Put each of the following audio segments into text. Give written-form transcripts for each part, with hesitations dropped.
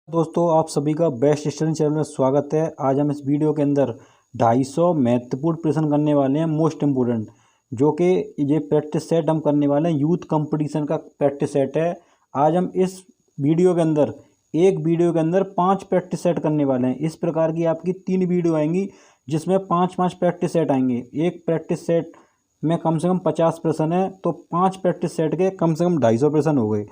दोस्तों, आप सभी का बेस्ट स्टडी चैनल में स्वागत है। आज हम इस वीडियो के अंदर 250 महत्वपूर्ण प्रश्न करने वाले हैं, मोस्ट इम्पोर्टेंट, जो कि ये प्रैक्टिस सेट हम करने वाले हैं। यूथ कंपटीशन का प्रैक्टिस सेट है। आज हम इस वीडियो के अंदर एक वीडियो के अंदर 5 प्रैक्टिस सेट करने वाले हैं। इस प्रकार की आपकी 3 वीडियो आएंगी जिसमें 5-5 प्रैक्टिस सेट आएंगे। एक प्रैक्टिस सेट में कम से कम 50 प्रश्न है, तो 5 प्रैक्टिस सेट के कम से कम 250 प्रश्न हो गए।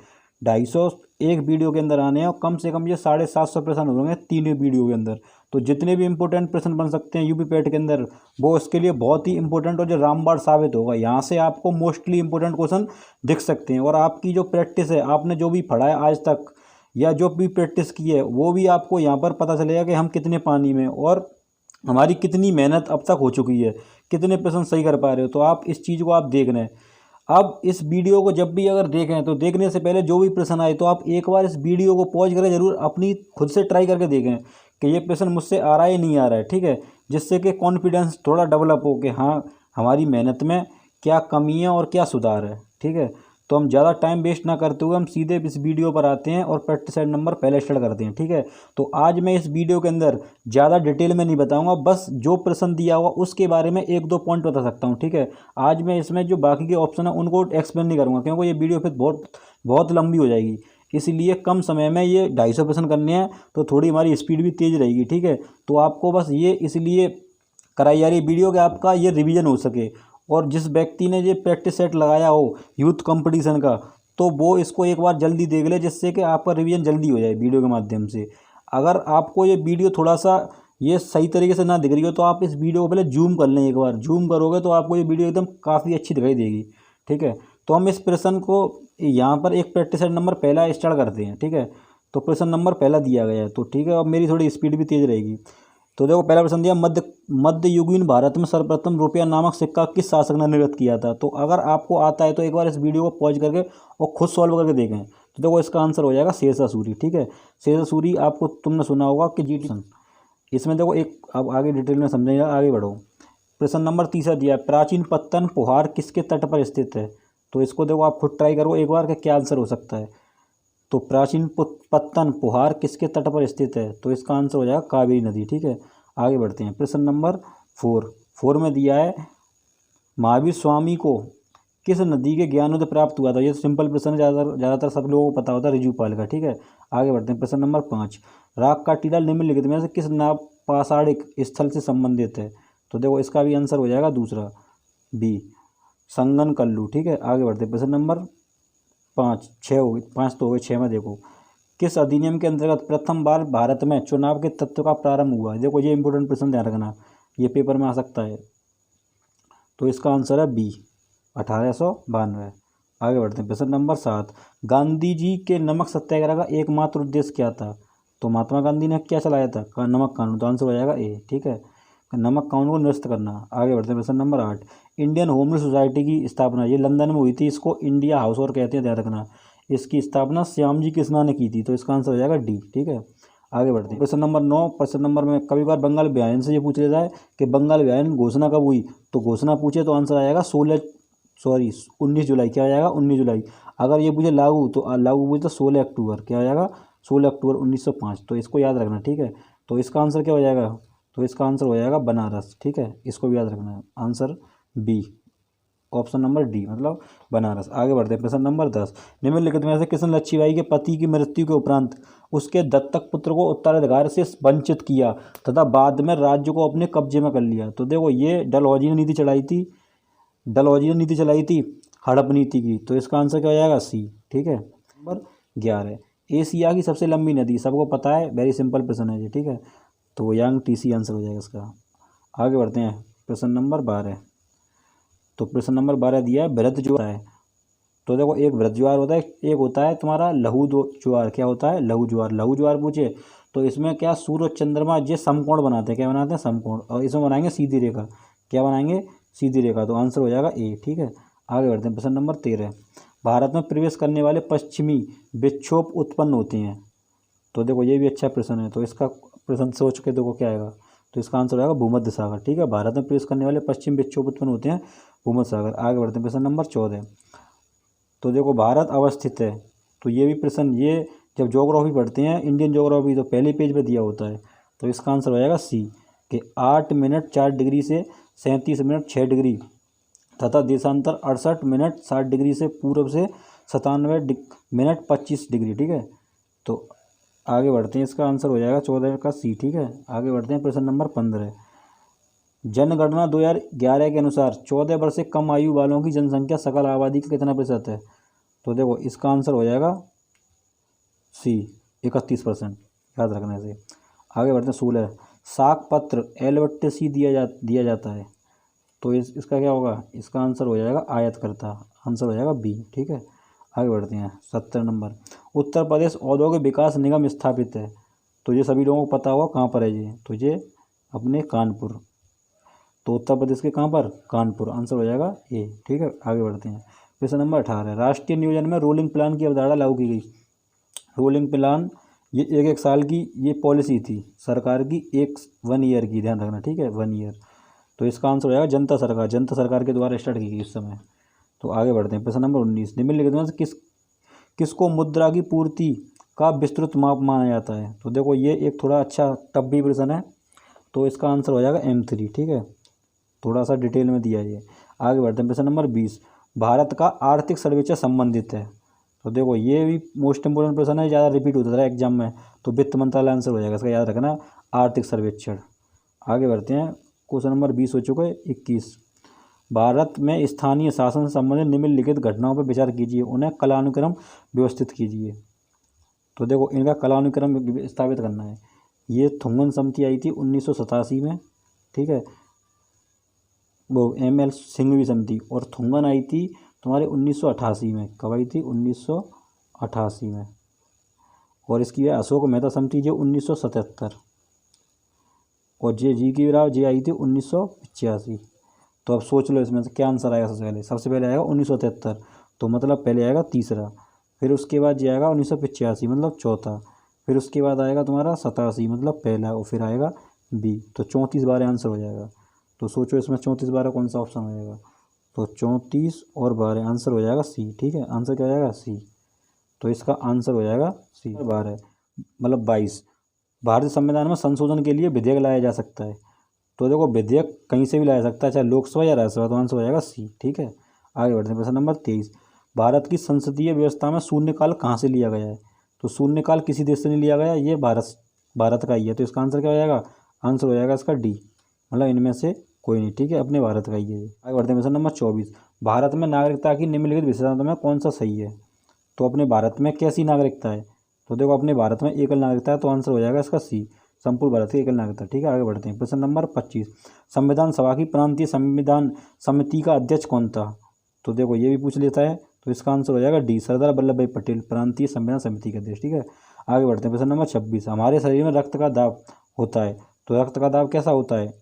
250 एक वीडियो के अंदर आने हैं और कम से कम ये 750 प्रश्न होंगे 3 वीडियो के अंदर। तो जितने भी इंपॉर्टेंट प्रश्न बन सकते हैं यूपी पैट के अंदर, वो उसके लिए बहुत ही इंपॉर्टेंट और जो रामबाण साबित होगा। यहाँ से आपको मोस्टली इंपॉर्टेंट क्वेश्चन दिख सकते हैं और आपकी जो प्रैक्टिस है, आपने जो भी पढ़ा है आज तक या जो भी प्रैक्टिस की है, वो भी आपको यहाँ पर पता चलेगा कि हम कितने पानी में और हमारी कितनी मेहनत अब तक हो चुकी है, कितने प्रश्न सही कर पा रहे हो। तो आप इस चीज़ को आप देख रहे हैं। अब इस वीडियो को जब भी अगर देखें तो देखने से पहले जो भी प्रश्न आए तो आप एक बार इस वीडियो को पॉज करके जरूर अपनी खुद से ट्राई करके देखें कि ये प्रश्न मुझसे आ रहा है नहीं आ रहा है, ठीक है। जिससे कि कॉन्फिडेंस थोड़ा डेवलप हो कि हाँ, हमारी मेहनत में क्या कमी है और क्या सुधार है, ठीक है। तो हम ज़्यादा टाइम वेस्ट ना करते हुए हम सीधे इस वीडियो पर आते हैं और प्रैक्टिस सेट नंबर पहले स्टार्ट करते हैं, ठीक है। तो आज मैं इस वीडियो के अंदर ज़्यादा डिटेल में नहीं बताऊंगा, बस जो प्रश्न दिया हुआ उसके बारे में 1-2 पॉइंट बता सकता हूं, ठीक है। आज मैं इसमें जो बाकी के ऑप्शन है उनको एक्सप्लेन नहीं करूंगा, क्योंकि ये वीडियो फिर बहुत बहुत लंबी हो जाएगी। इसलिए कम समय में ये 250 प्रश्न करने हैं, तो थोड़ी हमारी स्पीड भी तेज़ रहेगी, ठीक है। तो आपको बस ये इसलिए कराई जा रही वीडियो कि आपका ये रिवीजन हो सके। और जिस व्यक्ति ने ये प्रैक्टिस सेट लगाया हो यूथ कंपटीशन का, तो वो इसको एक बार जल्दी देख ले, जिससे कि आपका रिवीजन जल्दी हो जाए वीडियो के माध्यम से। अगर आपको ये वीडियो थोड़ा सा ये सही तरीके से ना दिख रही हो तो आप इस वीडियो को पहले जूम कर लें। एक बार जूम करोगे तो आपको ये वीडियो एकदम काफ़ी अच्छी दिखाई देगी, ठीक है। तो हम इस प्रश्न को यहाँ पर एक प्रैक्टिस सेट नंबर पहला स्टार्ट करते हैं, ठीक है। तो प्रश्न नंबर पहला दिया गया है, तो ठीक है, अब मेरी थोड़ी स्पीड भी तेज़ रहेगी। तो देखो, पहला प्रश्न दिया, मध्ययुगीन भारत में सर्वप्रथम रुपया नामक सिक्का किस शासक ने निर्गत किया था। तो अगर आपको आता है तो एक बार इस वीडियो को पॉज करके और खुद सॉल्व करके देखें। तो देखो, इसका आंसर हो जाएगा शेरशाह सूरी, ठीक है। शेरशाह सूरी आपको तुमने सुना होगा कि जीटी। इसमें देखो एक, अब आगे डिटेल में समझेगा, आगे बढ़ो। प्रश्न नंबर तीसरा दिया है, प्राचीन पत्तन पुहार किसके तट पर स्थित है। तो इसको देखो आप खुद ट्राई करो एक बार कि क्या आंसर हो सकता है। तो प्राचीन पत्तन पुहार किसके तट पर स्थित है। तो इसका आंसर हो जाएगा कावेरी नदी, ठीक है। आगे बढ़ते हैं। प्रश्न नंबर 4 में दिया है, महावीर स्वामी को किस नदी के ज्ञानोदय प्राप्त हुआ था। ये सिंपल प्रश्न है, ज़्यादातर सब लोगों को पता होता है, ऋजुपाल का, ठीक है। आगे बढ़ते हैं। प्रश्न नंबर 5, राग का टीला निम्नलिखित में से किस नापाषाणिक स्थल से संबंधित है। तो देखो, इसका भी आंसर हो जाएगा दूसरा, बी, संगन कल्लू, ठीक है। आगे बढ़ते हैं। प्रश्न नंबर 5 हो गई, 5 तो हो गए, 6 में देखो, किस अधिनियम के अंतर्गत प्रथम बार भारत में चुनाव के तत्व का प्रारंभ हुआ। देखो, ये इंपॉर्टेंट प्रश्न ध्यान रखना, ये पेपर में आ सकता है। तो इसका आंसर है बी, 1892। आगे बढ़ते हैं। प्रश्न नंबर 7, गांधी जी के नमक सत्याग्रह का एकमात्र उद्देश्य क्या था। तो महात्मा गांधी ने क्या चलाया था, नमक कानून। तो आंसर हो जाएगा ए, ठीक है, नमक कानून को निरस्त करना। आगे बढ़ते हैं। प्रश्न number 8, Indian home rule society की स्थापना, ये लंदन में हुई थी, इसको इंडिया हाउस और कहते हैं, ध्यान रखना। इसकी स्थापना श्यामजी कृष्णा ने की थी। तो इसका आंसर हो जाएगा डी, ठीक है। आगे बढ़ते हैं। प्रश्न नंबर 9, प्रश्न नंबर में कभी बार बंगाल विभाजन से ये पूछ लेता है कि बंगाल विभाजन घोषणा कब हुई। तो घोषणा पूछे तो आंसर आएगा 19 जुलाई, क्या हो जाएगा 19 जुलाई। अगर ये पूछे लागू, तो लागू पूछे तो 16 अक्टूबर, क्या हो जाएगा 16 अक्टूबर 1905। तो इसको याद रखना, ठीक है। तो इसका आंसर क्या हो जाएगा, तो इसका आंसर हो जाएगा बनारस, ठीक है। इसको भी याद रखना है, answer B, option number D, मतलब बनारस। आगे बढ़ते हैं। प्रश्न नंबर 10, निम्नलिखित में से किसने लच्छीबाई के पति की मृत्यु के उपरांत उसके दत्तक पुत्र को उत्तराधिकार से वंचित किया तथा बाद में राज्य को अपने कब्जे में कर लिया। तो देखो, ये डलहौजी ने नीति चलाई थी, हड़प नीति की। तो इसका आंसर क्या हो जाएगा सी, ठीक है। नंबर 11, एशिया की सबसे लंबी नदी, सबको पता है, वेरी सिंपल प्रश्न है ये, ठीक है। तो यांग टीसी आंसर हो जाएगा इसका। आगे बढ़ते हैं। प्रश्न नंबर 12, तो प्रश्न नंबर 12 दिया है, वृहद ज्वार है। तो देखो, एक वृहद ज्वार होता है, एक होता है तुम्हारा लघु ज्वार। क्या होता है, लघु ज्वार पूछे तो इसमें क्या, सूर्य और चंद्रमा ये समकोण बनाते हैं, क्या बनाते हैं, समकोण। और इसमें बनाएंगे सीधी रेखा, क्या बनाएंगे, सीधी रेखा। तो आंसर हो जाएगा ए, ठीक है। आगे बढ़ते हैं। प्रश्न नंबर 13, भारत में प्रवेश करने वाले पश्चिमी विक्षोभ उत्पन्न होते हैं। तो देखो, ये भी अच्छा प्रश्न है, तो इसका प्रश्न सोच के देखो क्या आएगा। तो इसका आंसर आएगा भूमध्य सागर, ठीक है। भारत में प्रवेश करने वाले पश्चिम विक्षोभ उत्पन्न होते हैं भूमध्य सागर। आगे बढ़ते हैं। प्रश्न नंबर 14, तो देखो, भारत अवस्थित है। तो ये भी प्रश्न, ये जब ज्योग्राफी पढ़ते हैं इंडियन ज्योग्राफी तो पहले पेज पे दिया होता है। तो इसका आंसर हो जाएगा सी कि 8 मिनट 4 डिग्री से 37 मिनट 6 डिग्री तथा देशांतर 68 मिनट 60 डिग्री से पूर्व से 97 मिनट 25 डिग्री। ठीक है, तो आगे बढ़ते हैं, इसका आंसर हो जाएगा 14 का सी। ठीक है, आगे बढ़ते हैं प्रश्न नंबर 15। जनगणना 2011 के अनुसार 14 वर्ष से कम आयु वालों की जनसंख्या सकल आबादी का कितना प्रतिशत है? तो देखो इसका आंसर हो जाएगा सी 31%, याद रखने से। आगे बढ़ते हैं 16। साख पत्र एलबट्टे दिया जाता है तो इसका क्या होगा? इसका आंसर हो जाएगा आयतकर्ता, आंसर हो जाएगा बी। ठीक है, आगे बढ़ते हैं 17 नंबर। उत्तर प्रदेश औद्योगिक विकास निगम स्थापित है तो ये सभी लोगों को पता होगा कहाँ पर है ये, तो ये अपने कानपुर। तो उत्तर प्रदेश के कहाँ पर? कानपुर, आंसर हो जाएगा ए। ठीक है, आगे बढ़ते हैं प्रश्न नंबर 18। राष्ट्रीय नियोजन में रोलिंग प्लान की अवधारणा लागू की गई। रोलिंग प्लान ये एक साल की ये पॉलिसी थी सरकार की, 1 ईयर की, ध्यान रखना। ठीक है, 1 ईयर। तो इसका आंसर हो जाएगा जनता सरकार के द्वारा स्टार्ट की गई इस समय। तो आगे बढ़ते हैं प्रश्न नंबर 19। निम्नलिखित में से किसको मुद्रा की पूर्ति का विस्तृत माप माना जाता है? तो देखो ये एक थोड़ा अच्छा टफ भी प्रश्न है, तो इसका आंसर हो जाएगा M3। ठीक है, थोड़ा सा डिटेल में दिया है। आगे बढ़ते हैं प्रश्न नंबर 20। भारत का आर्थिक सर्वेक्षण संबंधित है। तो देखो ये भी मोस्ट इंपोर्टेंट प्रश्न है, ज़्यादा रिपीट होता है एग्जाम में, तो वित्त मंत्रालय आंसर हो जाएगा, इसका याद रखना, आर्थिक सर्वेक्षण। आगे बढ़ते हैं, क्वेश्चन नंबर 20 हो चुका है। 21। भारत में स्थानीय शासन से संबंधित निम्नलिखित घटनाओं पर विचार कीजिए, उन्हें कालानुक्रम व्यवस्थित कीजिए। तो देखो इनका कालानुक्रम स्थापित करना है। ये थुंगन समिति आई थी 1987 में। ठीक है, वो ML सिंघवी समिति, और थुंगन आई थी तुम्हारे 1988 में। कब आई थी? 1988 में। और इसकी है अशोक मेहता समिति जो 1977, और जी राव जी आई थी 1985। तो अब सोच लो इसमें से क्या आंसर आएगा। सबसे पहले आएगा 1973, तो मतलब पहले आएगा तीसरा, फिर उसके बाद जो आएगा 1985 मतलब चौथा, फिर उसके बाद आएगा तुम्हारा 87 मतलब पहला, और फिर आएगा बी। तो 34 बार आंसर हो जाएगा। तो सोचो इसमें 34 बार कौन सा ऑप्शन हो जाएगा? तो 34 और 12 आंसर हो जाएगा सी। ठीक है, आंसर क्या हो जाएगा? सी। तो इसका आंसर हो जाएगा सी। 12 मतलब 22। भारतीय संविधान में संशोधन के लिए विधेयक लाया जा सकता है। तो देखो विधेयक कहीं से भी लाया सकता है, चाहे लोकसभा या राज्यसभा, तो आंसर हो जाएगा सी। ठीक है, आगे बढ़ते हैं प्रश्न नंबर 23। भारत की संसदीय व्यवस्था में शून्यकाल कहाँ से लिया गया है? तो शून्यकाल किसी देश से नहीं लिया गया, ये भारत का ही है। तो इसका आंसर क्या हो जाएगा? आंसर हो जाएगा इसका डी, मतलब इनमें से कोई नहीं। ठीक है, अपने भारत का ही है। आगे बढ़ते हैं प्रश्न नंबर 24। भारत में नागरिकता की निम्नलिखित विशेषता में कौन सा सही है? तो अपने भारत में कैसी नागरिकता है? तो देखो अपने भारत में एकल नागरिकता है, तो आंसर हो जाएगा इसका सी, संपूर्ण भारत की एकल नागरिकता। ठीक है, आगे बढ़ते हैं प्रश्न नंबर 25। संविधान सभा की प्रांतीय संविधान समिति का अध्यक्ष कौन था? तो देखो ये भी पूछ लेता है, तो इसका आंसर हो जाएगा डी, सरदार वल्लभ भाई पटेल, प्रांतीय संविधान समिति के अध्यक्ष। ठीक है, आगे बढ़ते हैं प्रश्न नंबर 26। हमारे शरीर में रक्त का दाब होता है, तो रक्त का दाब कैसा होता है?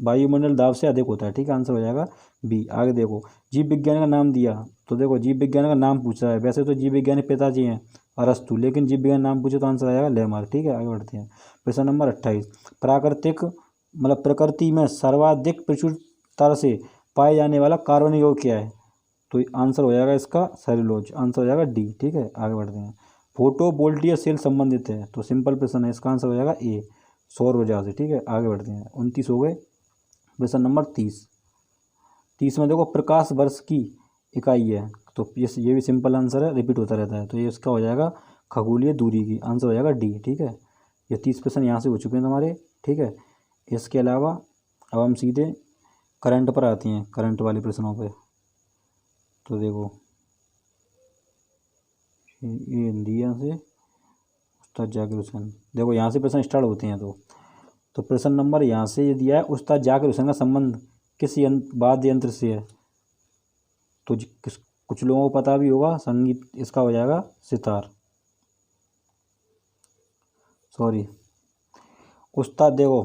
वायुमंडल दाब से अधिक होता है। ठीक है, आंसर हो जाएगा बी। आगे देखो जीव विज्ञान का नाम दिया, तो देखो जीव विज्ञान का नाम पूछा है। वैसे तो जीव विज्ञानी पिताजी हैं अरस्तु, लेकिन जीव विज्ञान नाम पूछे तो आंसर आ जाएगा लेमार्क। ठीक है, आगे बढ़ते हैं प्रश्न नंबर 28। प्रकृति में सर्वाधिक प्रचुरता से पाए जाने वाला कार्बन यौगिक क्या है? तो आंसर हो जाएगा इसका सेलुलोज, आंसर हो जाएगा डी। ठीक है, आगे बढ़ते हैं। फोटो वोल्टिक सेल संबंधित है, तो सिंपल प्रश्न है, इसका आंसर हो जाएगा ए, सौर ऊर्जा से। ठीक है, आगे बढ़ते हैं 29 हो गए। प्रश्न नंबर 30 में देखो प्रकाश वर्ष की इकाई है, तो ये भी सिंपल आंसर है, रिपीट होता रहता है, तो ये इसका हो जाएगा खगोलीय दूरी की, आंसर हो जाएगा डी। ठीक है, ये 30 प्रश्न यहाँ से हो चुके हैं तुम्हारे। ठीक है, इसके अलावा अब हम सीधे करंट पर आते हैं, करंट वाले प्रश्नों पे। तो देखो ये इंडिया से उस्ताद जाकिर हुसैन, देखो यहाँ से प्रश्न स्टार्ट होते हैं। तो प्रश्न नंबर यहाँ से ये दिया है, उस्ताद जाकिर हुसैन का संबंध किस वाद्य यंत्र से है? तो कुछ लोगों को पता भी होगा, संगीत, इसका हो जाएगा सितार। सॉरी उस्ताद, देखो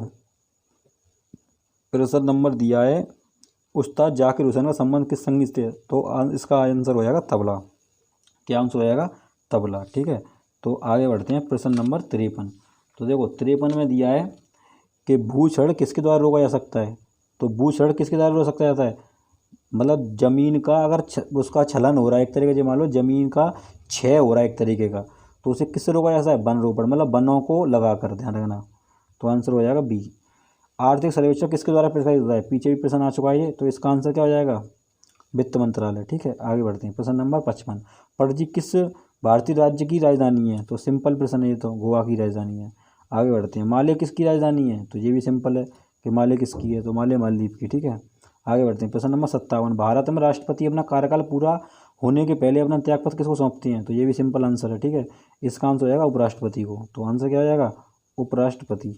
प्रश्न नंबर दिया है उस्ताद जाकिर हुसैन का संबंध किस संगीत से, तो इसका आंसर हो जाएगा तबला। क्या आंसर हो जाएगा? तबला। ठीक है, तो आगे बढ़ते हैं प्रश्न नंबर 53। तो देखो 53 में दिया है कि भूक्षरण किसके द्वारा रोका जा सकता है? तो भूक्षरण किसके द्वारा रोक सकता जाता है? मतलब ज़मीन का अगर उसका छलन हो रहा है एक तरीके से, मान लो ज़मीन का क्षय हो रहा है एक तरीके का, तो उसे किससे रोका जा सकता है? वन रोपण, मतलब वनों को लगा कर, ध्यान रखना। तो आंसर हो जाएगा बी। आर्थिक सर्वेक्षण किसके द्वारा प्रकाशित होता है? पीछे भी प्रश्न आ चुका है ये, तो इसका आंसर क्या हो जाएगा? वित्त मंत्रालय। ठीक है, आगे बढ़ते हैं। प्रश्न नंबर 55, पणजी किस भारतीय राज्य की राजधानी है? तो सिंपल प्रश्न है ये, तो गोवा की राजधानी है। आगे बढ़ते हैं। माले किसकी राजधानी है? तो ये भी सिंपल है कि माले किसकी है, तो माले मालदीव की। ठीक है, आगे बढ़ते हैं। प्रश्न नंबर 57, भारत में राष्ट्रपति अपना कार्यकाल पूरा होने के पहले अपना त्यागपत्र किसको सौंपते हैं? तो ये भी सिंपल आंसर है। ठीक है, इसका आंसर हो जाएगा उपराष्ट्रपति को। तो आंसर क्या हो जाएगा? उपराष्ट्रपति,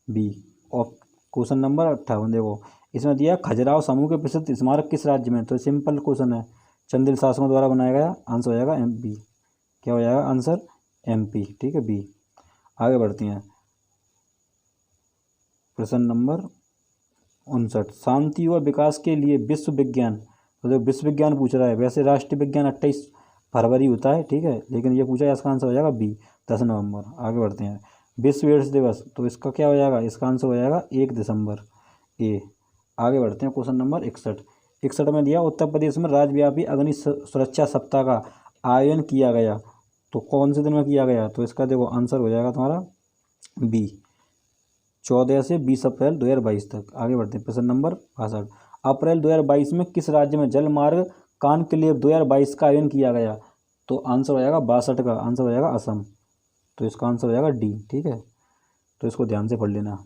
बी। और क्वेश्चन नंबर 58 देखो, इसमें दिया खजुराहो समूह के प्रसिद्ध स्मारक किस राज्य में? तो सिंपल क्वेश्चन है, चंदेल शासकों द्वारा बनाया गया। आंसर हो जाएगा MP। क्या हो जाएगा आंसर? MP। ठीक है, बी। आगे बढ़ते हैं। प्रश्न नंबर 59, शांति और विकास के लिए विश्व विज्ञान, तो जो विश्व विज्ञान पूछ रहा है, वैसे राष्ट्रीय विज्ञान 28 फरवरी होता है। ठीक है, लेकिन ये पूछा है, इसका आंसर हो जाएगा बी, 10 नवंबर। आगे बढ़ते हैं। विश्व एड्स दिवस, तो इसका क्या हो जाएगा? इसका आंसर हो जाएगा 1 दिसंबर, ए। आगे बढ़ते हैं। क्वेश्चन नंबर 61 में दिया उत्तर प्रदेश में राज्यव्यापी अग्नि सुरक्षा सप्ताह का आयोजन किया गया, तो कौन से दिन में किया गया? तो इसका देखो आंसर हो जाएगा तुम्हारा बी, 14 से 20 अप्रैल 2022 तक। आगे बढ़ते हैं। प्रश्न नंबर 62, अप्रैल 2022 में किस राज्य में जल मार्ग कॉन्क्लेव 2022 का आयोजन किया गया? तो आंसर हो जाएगा 62 का आंसर हो जाएगा असम। तो इसका आंसर हो जाएगा डी। ठीक है, तो इसको ध्यान से पढ़ लेना।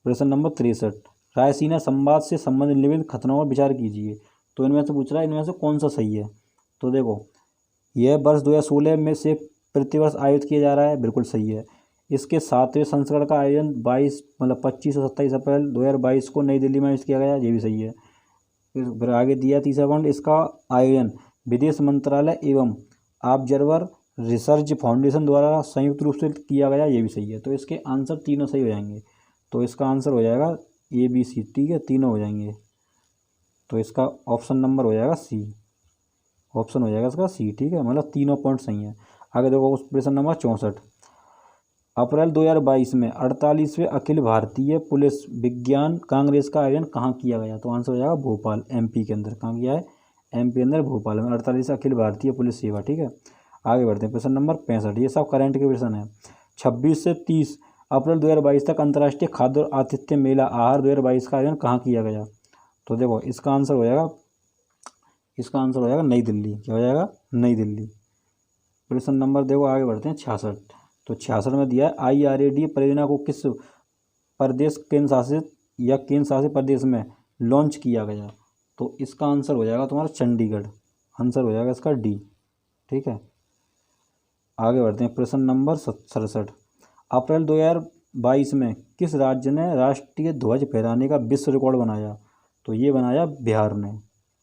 प्रश्न नंबर 63, रायसीना संवाद से संबंधित निम्नलिखित कथनों पर विचार कीजिए। तो इनमें से पूछ रहा है, इनमें से कौन सा सही है? तो देखो, यह वर्ष 2016 में से प्रतिवर्ष आयोजित किया जा रहा है, बिल्कुल सही है। इसके 7वें संस्करण का आयोजन 25 और 27 अप्रैल 2022 को नई दिल्ली में आयोजित किया गया, ये भी सही है। फिर आगे दिया तीसरा पॉइंट, इसका आयोजन विदेश मंत्रालय एवं ऑब्जर्वर रिसर्च फाउंडेशन द्वारा संयुक्त रूप से किया गया, ये भी सही है। तो इसके आंसर तीनों सही हो जाएंगे। तो इसका आंसर हो जाएगा ABC। ठीक है, तीनों हो जाएंगे। तो इसका ऑप्शन नंबर हो जाएगा सी, ऑप्शन हो जाएगा इसका सी। ठीक है, मतलब तीनों पॉइंट सही हैं। आगे देखो प्रश्न नंबर 64, अप्रैल 2022 में 48वें अखिल भारतीय पुलिस विज्ञान कांग्रेस का आयोजन कहाँ किया गया? तो आंसर हो जाएगा भोपाल, MP के अंदर। कहाँ किया है? MP के अंदर, भोपाल में, 48 अखिल भारतीय पुलिस सेवा। ठीक है, आगे बढ़ते हैं। प्रश्न नंबर 65, ये सब करंट के प्रश्न है। 26 से 30 अप्रैल 2022 तक अंतर्राष्ट्रीय खाद्य और आतिथ्य मेला आहार 2022 का आयोजन कहाँ किया गया? तो देखो इसका आंसर हो जाएगा, इसका आंसर हो जाएगा नई दिल्ली। क्या हो जाएगा? नई दिल्ली। प्रश्न नंबर देखो आगे बढ़ते हैं 66, तो 66 में दिया है IRAD परियोजना को किस प्रदेश केंद्र शासित या केंद्र शासित प्रदेश में लॉन्च किया गया? तो इसका आंसर हो जाएगा तुम्हारा चंडीगढ़। आंसर हो जाएगा इसका डी। ठीक है, आगे बढ़ते हैं। प्रश्न नंबर 67, अप्रैल 2022 में किस राज्य ने राष्ट्रीय ध्वज फहराने का विश्व रिकॉर्ड बनाया? तो ये बनाया बिहार ने।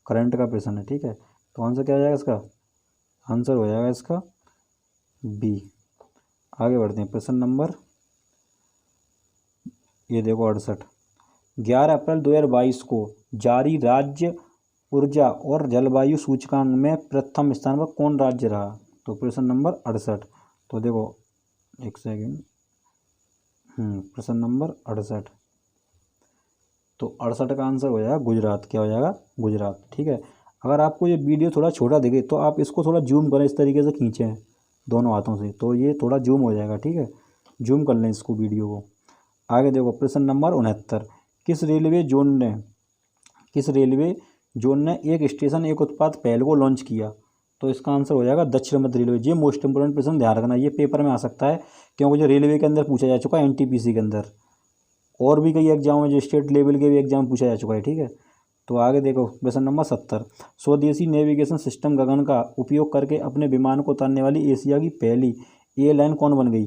करंट का प्रश्न है। ठीक है, तो आंसर क्या हो जाएगा इसका? आंसर हो जाएगा इसका बी। आगे बढ़ते हैं। प्रश्न नंबर ये देखो 68, 11 अप्रैल 2022 को जारी राज्य ऊर्जा और जलवायु सूचकांक में प्रथम स्थान पर कौन राज्य रहा? तो प्रश्न नंबर 68, तो देखो एक सेकेंड, प्रश्न नंबर 68, तो 68 का आंसर हो जाएगा गुजरात। क्या हो जाएगा? गुजरात। ठीक है, अगर आपको ये वीडियो थोड़ा छोटा दिखे तो आप इसको थोड़ा जूम करें, इस तरीके से खींचें दोनों हाथों से, तो ये थोड़ा जूम हो जाएगा। ठीक है, जूम कर लें इसको, वीडियो को। आगे देखो प्रश्न नंबर 69, किस रेलवे जोन ने एक स्टेशन एक उत्पाद पहल को लॉन्च किया? तो इसका आंसर हो जाएगा दक्षिण मध्य रेलवे। ये मोस्ट इंपोर्टेंट प्रश्न, ध्यान रखना, ये पेपर में आ सकता है क्योंकि जो रेलवे के अंदर पूछा जा चुका है, NTPC के अंदर, और भी कई एग्जाम में, जो स्टेट लेवल के भी एग्जाम पूछा जा चुका है। ठीक है, तो आगे देखो प्रश्न नंबर 70, स्वदेशी नेविगेशन सिस्टम गगन का उपयोग करके अपने विमान को उतारने वाली एशिया की पहली एयरलाइन कौन बन गई?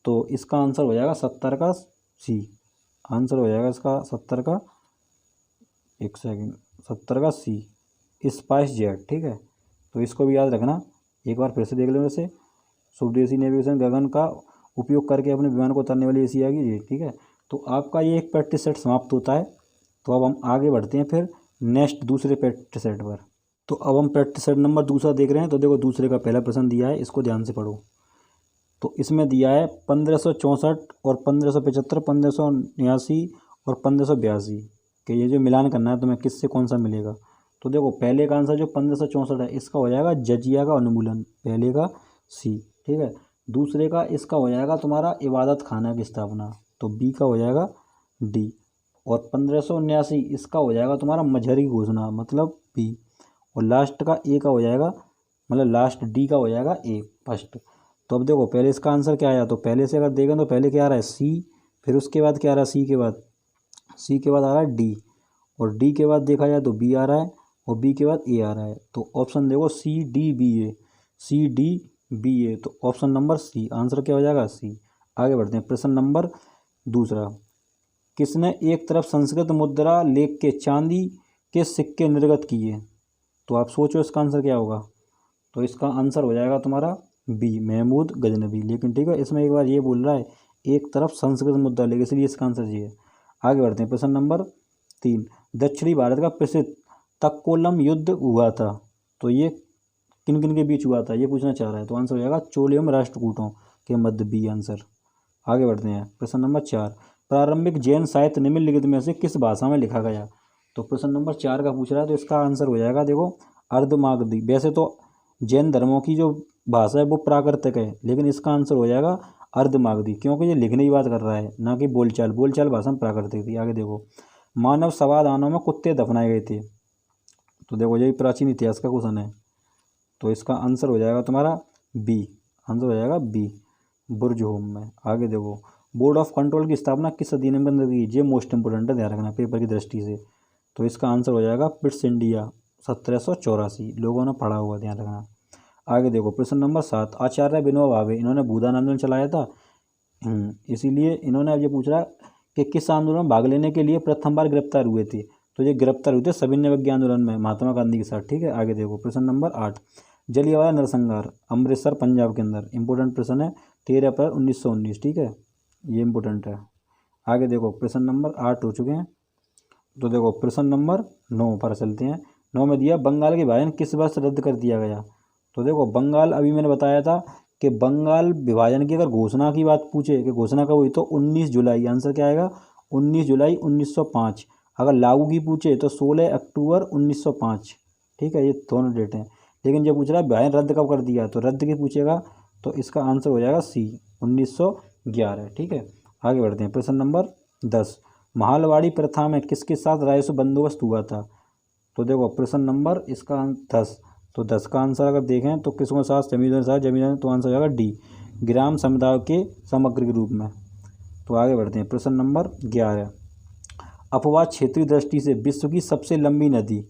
तो इसका आंसर हो जाएगा 70 का सी। आंसर हो जाएगा इसका 70 का, एक सेकंड, 70 का सी, स्पाइस जेट। ठीक है, तो इसको भी याद रखना, एक बार फिर से देख लो वैसे, स्वदेशी नेविगेशन गगन का उपयोग करके अपने विमान को उतारने वाली एशिया की जेट। ठीक है, तो आपका ये एक प्रैक्टिस सेट समाप्त होता है। तो अब हम आगे बढ़ते हैं फिर नेक्स्ट दूसरे प्रैक्टिस सेट पर। तो अब हम प्रैक्टिस सेट नंबर दूसरा देख रहे हैं। तो देखो दूसरे का पहला प्रश्न दिया है, इसको ध्यान से पढ़ो। तो इसमें दिया है 1564 और 1575, 1589 और 1582 कि ये जो मिलान करना है तुम्हें, किससे कौन सा मिलेगा? तो देखो पहले का आंसर जो 1564 है, इसका हो जाएगा जजिया का उन्मूलन, पहले का सी। ठीक है, दूसरे का इसका हो जाएगा तुम्हारा इबादत खाना की स्थापना, तो बी का हो जाएगा डी। और 1579 इसका हो जाएगा तुम्हारा मजहरी घोषणा, मतलब बी। और लास्ट का ए का हो जाएगा, मतलब लास्ट डी का हो जाएगा ए फर्स्ट। तो अब देखो पहले इसका आंसर क्या आया, तो पहले से अगर देखें तो पहले क्या आ रहा है सी, फिर उसके बाद क्या आ रहा है सी के बाद आ रहा है डी, और डी के बाद देखा जाए तो बी आ रहा है, और बी के बाद ए आ रहा है। तो ऑप्शन देखो सी डी बी ए, सी डी बी ए, तो ऑप्शन नंबर सी, आंसर क्या हो जाएगा सी। आगे बढ़ते हैं, प्रश्न नंबर दूसरा, किसने एक तरफ संस्कृत मुद्रा लेख के चांदी के सिक्के निर्गत किए। तो आप सोचो इसका आंसर क्या होगा, तो इसका आंसर हो जाएगा तुम्हारा बी, महमूद गजनबी। लेकिन ठीक है, इसमें एक बार ये बोल रहा है एक तरफ संस्कृत मुद्रा लेके, इसलिए इसका आंसर ये है। आगे बढ़ते हैं, प्रश्न नंबर 3, दक्षिणी भारत का प्रसिद्ध तक्कोलम युद्ध हुआ था, तो ये किन किन के बीच हुआ था ये पूछना चाह रहा है। तो आंसर हो जाएगा चोल राष्ट्रकूटों के मध्य, बी आंसर। आगे बढ़ते हैं, प्रश्न नंबर 4, प्रारंभिक जैन साहित्य निम्नलिखित में से किस भाषा में लिखा गया। तो प्रश्न नंबर 4 का पूछ रहा है, तो इसका आंसर हो जाएगा देखो अर्धमागधी। वैसे तो जैन धर्मों की जो भाषा है वो प्राकृतिक है, लेकिन इसका आंसर हो जाएगा अर्धमागधी, क्योंकि ये लिखने की बात कर रहा है ना कि बोलचाल। बोलचाल भाषा में प्राकृतिक थी। आगे देखो, मानव समाधानों में कुत्ते दफनाए गए थे। तो देखो यही प्राचीन इतिहास का क्वेश्चन है, तो इसका आंसर हो जाएगा तुम्हारा बी, आंसर हो जाएगा बी, बुर्ज होम में। आगे देखो, बोर्ड ऑफ कंट्रोल की स्थापना किस अधिनियम के अंदर की, ये मोस्ट इंपोर्टेंट है, ध्यान रखना पेपर की दृष्टि से। तो इसका आंसर हो जाएगा पिट्स इंडिया 1784, लोगों ने पढ़ा हुआ, ध्यान रखना। आगे देखो, प्रश्न नंबर 7, आचार्य विनोबा भावे इन्होंने भूदान आंदोलन चलाया था। इसीलिए इन्होंने अब ये पूछ रहा कि किस आंदोलन में भाग लेने के लिए प्रथम बार गिरफ्तार हुए थे। तो ये गिरफ्तार हुए थे सविनय अवज्ञा आंदोलन में, महात्मा गांधी के साथ। ठीक है, आगे देखो, प्रश्न नंबर 8, जलियांवाला नरसंहार अमृतसर पंजाब के अंदर, इंपॉर्टेंट प्रश्न है, 13 अप्रैल 1919। ठीक है, ये इंपॉर्टेंट है। आगे देखो, प्रश्न नंबर 8 हो चुके हैं। तो देखो प्रश्न नंबर 9 पर चलते हैं। 9 में दिया, बंगाल के विभाजन किस वर्ष रद्द कर दिया गया। तो देखो बंगाल, अभी मैंने बताया था कि बंगाल विभाजन की अगर घोषणा की बात पूछे कि घोषणा कब हुई, तो 19 जुलाई, आंसर क्या आएगा 19 जुलाई 1905। अगर लागू की पूछे तो 16 अक्टूबर 1905। ठीक है, ये दोनों डेट हैं। लेकिन जब पूछ रहा है विभाजन रद्द कब कर दिया, तो रद्द की पूछेगा तो इसका आंसर हो जाएगा सी, 1911। ठीक है, आगे बढ़ते हैं, प्रश्न नंबर 10, महालवाड़ी प्रथा में किसके साथ राजस्व बंदोबस्त हुआ था। तो देखो प्रश्न नंबर इसका 10, तो 10 का आंसर अगर देखें तो किसके साथ, जमींदार साथ, जमींदार, तो आंसर हो जाएगा डी, ग्राम समुदाय के समग्र के रूप में। तो आगे बढ़ते हैं, प्रश्न नंबर 11, अफवाह क्षेत्रीय दृष्टि से विश्व की सबसे लंबी नदी।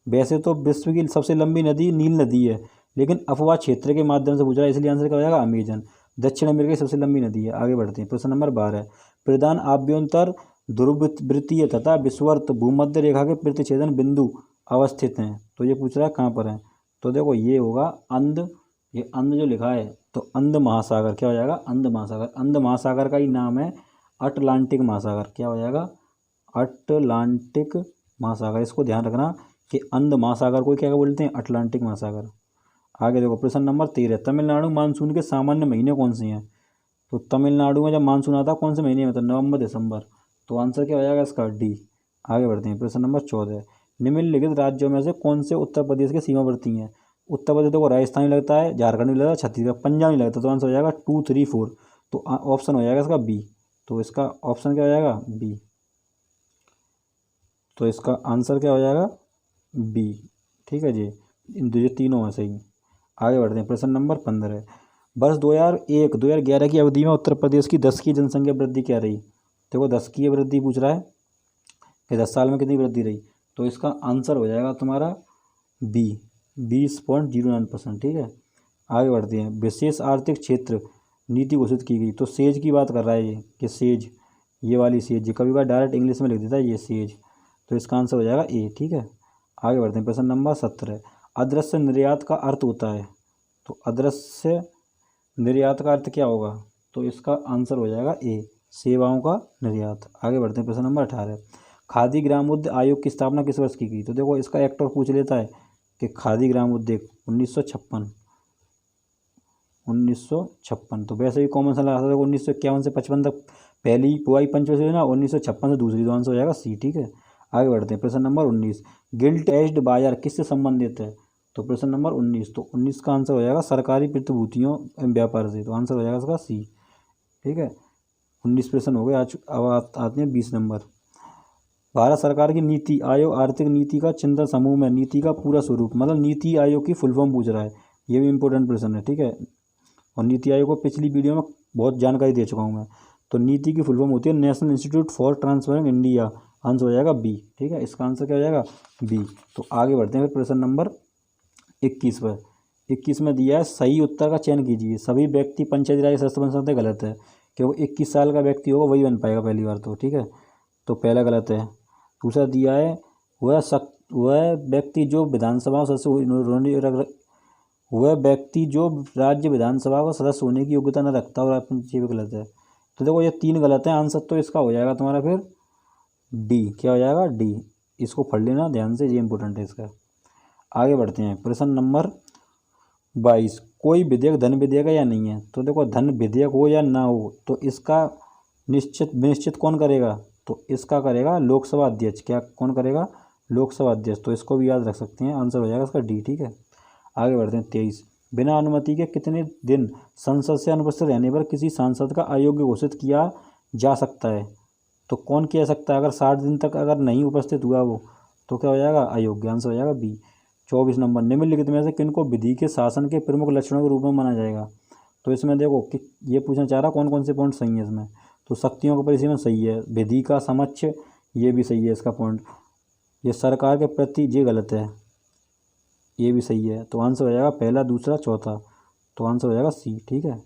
वैसे तो विश्व की सबसे लंबी नदी नील नदी है, लेकिन अफवाह क्षेत्र के माध्यम से पूछ रहा है, इसलिए आंसर क्या हो जाएगा अमेजन, दक्षिण अमेरिका की सबसे लंबी नदी है। आगे बढ़ते हैं, प्रश्न नंबर 12, प्रधान आभ्यंतर ध्रुववृत्तीय तथा विषुवत भूमध्य रेखा के प्रतिच्छेदन बिंदु अवस्थित हैं। तो ये पूछ रहा है कहाँ पर है, तो देखो ये होगा अंध, ये अंध जो लिखा है तो अंध महासागर, क्या हो जाएगा अंध महासागर। अंध महासागर का ही नाम है अटलांटिक महासागर, क्या हो जाएगा अटलांटिक महासागर। इसको ध्यान रखना कि अंध महासागर को क्या बोलते हैं, अटलांटिक महासागर। आगे देखो, प्रश्न नंबर 13, तमिलनाडु मानसून के सामान्य महीने कौन से हैं। तो तमिलनाडु में जब मानसून आता है कौन से महीने में, तो नवंबर दिसंबर। तो आंसर क्या हो जाएगा इसका डी। आगे बढ़ते हैं, प्रश्न नंबर 14, निम्नलिखित राज्यों में से कौन से उत्तर प्रदेश के सीमावर्ती हैं। उत्तर प्रदेश देखो राजस्थान भी लगता है, झारखंड भी लगता है, छत्तीसगढ़, पंजाब नहीं लगता। तो आंसर हो जाएगा 2, 3, 4। तो ऑप्शन हो जाएगा इसका बी। तो इसका ऑप्शन क्या हो जाएगा बी, तो इसका आंसर क्या हो जाएगा बी। ठीक है जी, इन जो तीनों हैं सही। आगे बढ़ते हैं, प्रश्न नंबर 15, वर्ष 2001-2011 की अवधि में उत्तर प्रदेश की 10 की जनसंख्या वृद्धि क्या रही। देखो 10 की वृद्धि पूछ रहा है कि 10 साल में कितनी वृद्धि रही, तो इसका आंसर हो जाएगा तुम्हारा बी, 20.09%। ठीक है, आगे बढ़ते हैं, विशेष आर्थिक क्षेत्र नीति घोषित की गई। तो सेज की बात कर रहा है ये कि सेज, ये वाली सेज, कभी बार डायरेक्ट इंग्लिश में लिख देता है ये सेज। तो इसका आंसर हो जाएगा ए। ठीक है, आगे बढ़ते हैं, प्रश्न नंबर 17, अदृश्य निर्यात का अर्थ होता है। तो अदृश्य निर्यात का अर्थ क्या होगा, तो इसका आंसर हो जाएगा ए, सेवाओं का निर्यात। आगे बढ़ते हैं, प्रश्न नंबर 18, खादी ग्रामोद्योग आयोग की स्थापना किस वर्ष की गई। तो देखो इसका एक और पूछ लेता है कि खादी ग्रामोद्योग 1956। तो वैसे भी कॉमन सा लगा था 1951 से 55 तक पहली बुआई पंचवर्ष योजना, 1956 से दूसरी। तो आंसर हो जाएगा सी। ठीक है, आगे बढ़ते हैं, प्रश्न नंबर 19, गिल्ट एज्ड बाजार किससे संबंधित है। तो प्रश्न नंबर 19, तो 19 का आंसर हो जाएगा सरकारी प्रतिभूतियों एवं व्यापार से, तो आंसर हो जाएगा इसका सी। ठीक है, 19 प्रश्न हो गए। आज अब आते हैं 20 नंबर। भारत सरकार की नीति आयोग आर्थिक नीति का चिंतन समूह में नीति का पूरा स्वरूप, मतलब नीति आयोग की फुल फॉर्म पूछ रहा है, ये भी इंपॉर्टेंट प्रश्न है। ठीक है, और नीति आयोग को पिछली वीडियो में बहुत जानकारी दे चुका हूँ मैं। तो नीति की फुल फॉर्म होती है national institute for transforming India, answer हो जाएगा बी। ठीक है, इसका आंसर क्या हो जाएगा, बी। तो आगे बढ़ते हैं फिर प्रश्न नंबर 21 पर। 21 में दिया है सही उत्तर का चयन कीजिए। सभी व्यक्ति पंचायती राज सदस्य बन सकते, गलत है, क्योंकि 21 साल का व्यक्ति होगा वही बन पाएगा पहली बार तो। ठीक है, तो पहला गलत है। दूसरा दिया है वह व्यक्ति जो विधानसभा सदस्य वह व्यक्ति जो राज्य विधानसभा का सदस्य होने की योग्यता न रखता और ये भी गलत है। तो देखो ये 3 गलत है, आंसर तो इसका हो जाएगा तुम्हारा फिर डी। क्या हो जाएगा, डी। इसको पढ़ लेना ध्यान से, ये इंपॉर्टेंट है इसका। आगे बढ़ते हैं प्रश्न नंबर 22। कोई विधेयक धन विधेयक है या नहीं है। तो देखो धन विधेयक हो या ना हो, तो इसका निश्चित कौन करेगा, तो इसका करेगा लोकसभा अध्यक्ष। क्या कौन करेगा, लोकसभा अध्यक्ष। तो इसको भी याद रख सकते हैं, आंसर हो जाएगा इसका डी। ठीक है, आगे बढ़ते हैं 23। बिना अनुमति के कितने दिन संसद से अनुपस्थित रहने पर किसी सांसद का अयोग्य घोषित किया जा सकता है। तो कौन किया सकता है, अगर 60 दिन तक अगर नहीं उपस्थित हुआ वो, तो क्या हो जाएगा, अयोग्य। आंसर हो जाएगा बी। 24 नंबर। निम्नलिखित में से किनको विधि के शासन के प्रमुख लक्षणों के रूप में माना जाएगा। तो इसमें देखो कि ये पूछना चाह रहा कौन कौन से पॉइंट सही है इसमें। तो शक्तियों का परिसीमन सही है, विधि का समक्ष ये भी सही है इसका पॉइंट, ये सरकार के प्रति ये गलत है, ये भी सही है। तो आंसर हो जाएगा पहला, दूसरा, चौथा। तो आंसर हो जाएगा सी। ठीक है,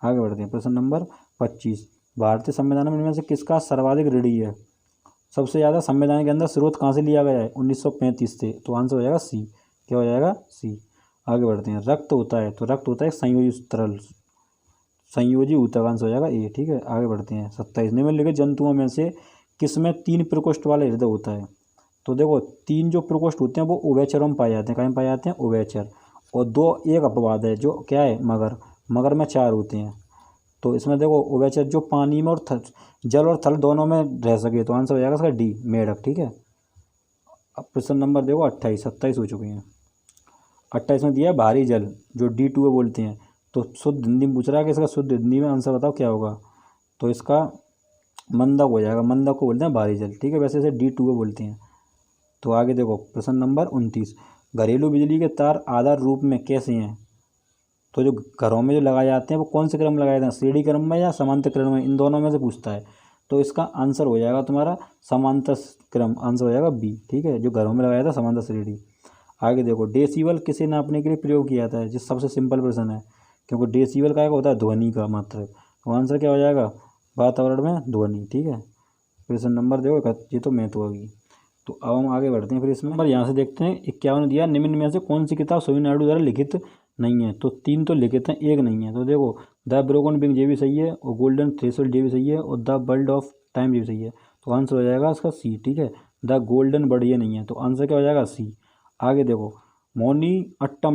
आगे बढ़ते हैं प्रश्न नंबर 25। भारतीय संविधान में इनमें से किसका सर्वाधिक ऋणी है। सबसे ज़्यादा संविधान के अंदर स्रोत कहाँ से लिया गया है, 1935 से। तो आंसर हो जाएगा सी। क्या हो जाएगा, सी। आगे बढ़ते हैं। रक्त होता है, तो रक्त होता है संयोजी तरल, संयोजी ऊतक, आंसर हो जाएगा ए। ठीक है, आगे बढ़ते हैं 27। निम्नलिखित जंतुओं में से किसमें 3 प्रकोष्ठ वाला हृदय होता है। तो देखो 3 जो प्रकोष्ठ होते हैं वो उभयचरों में पाए जाते हैं। कहीं पाए जाते हैं, उभयचर। और 2 एक अपवाद है, जो क्या है, मगर में 4 होते हैं। तो इसमें देखो उभयचर जो पानी में और जल और थल दोनों में रह सके, तो आंसर हो जाएगा इसका डी, मेढक। ठीक है, अब प्रश्न नंबर देखो 28, 27 हो चुके हैं। 28 में दिया है भारी जल, जो D2 बोलते हैं। तो शुद्ध हिंदी में पूछ रहा है कि इसका शुद्ध हिंदी में आंसर बताओ क्या होगा। तो इसका मंदक हो जाएगा, मंदक को बोलते हैं भारी जल। ठीक है, वैसे इसे D2 बोलते हैं। तो आगे देखो प्रश्न नंबर 29। घरेलू बिजली के तार आधार रूप में कैसे हैं। तो जो घरों में जो लगाए जाते हैं वो कौन से क्रम में लगाए जाते हैं, सीढ़ी क्रम में या समांतर क्रम में, इन दोनों में से पूछता है। तो इसका आंसर हो जाएगा तुम्हारा समांतर क्रम, आंसर हो जाएगा बी। ठीक है, जो घरों में लगाया था समांतर सीढ़ी। आगे देखो डेसिबल किसे नापने के लिए प्रयोग किया जाता है, जिस सबसे सिंपल प्रश्न है, क्योंकि डेसिबल का होता है ध्वनि का मात्रक। तो आंसर क्या हो जाएगा, वातावरण में ध्वनि। ठीक है, प्रश्न नंबर देखो, ये तो महत्व होगी। तो अब हम आगे बढ़ते हैं फिर इसमें। नंबर यहाँ से देखते हैं 51 दिया, निम्न में से कौन सी किताब सुविन नायडू द्वारा लिखित नहीं है। तो 3 तो लिखित हैं, एक नहीं है। तो देखो द ब्रोकन विंग ये भी सही है, और गोल्डन थ्रेशोल्ड ये भी सही है, और द वर्ल्ड ऑफ टाइम ये भी सही है। तो आंसर हो जाएगा इसका सी। ठीक है, द गोल्डन बर्ड ये नहीं है, तो आंसर क्या हो जाएगा, सी। आगे देखो मोनी अट्टम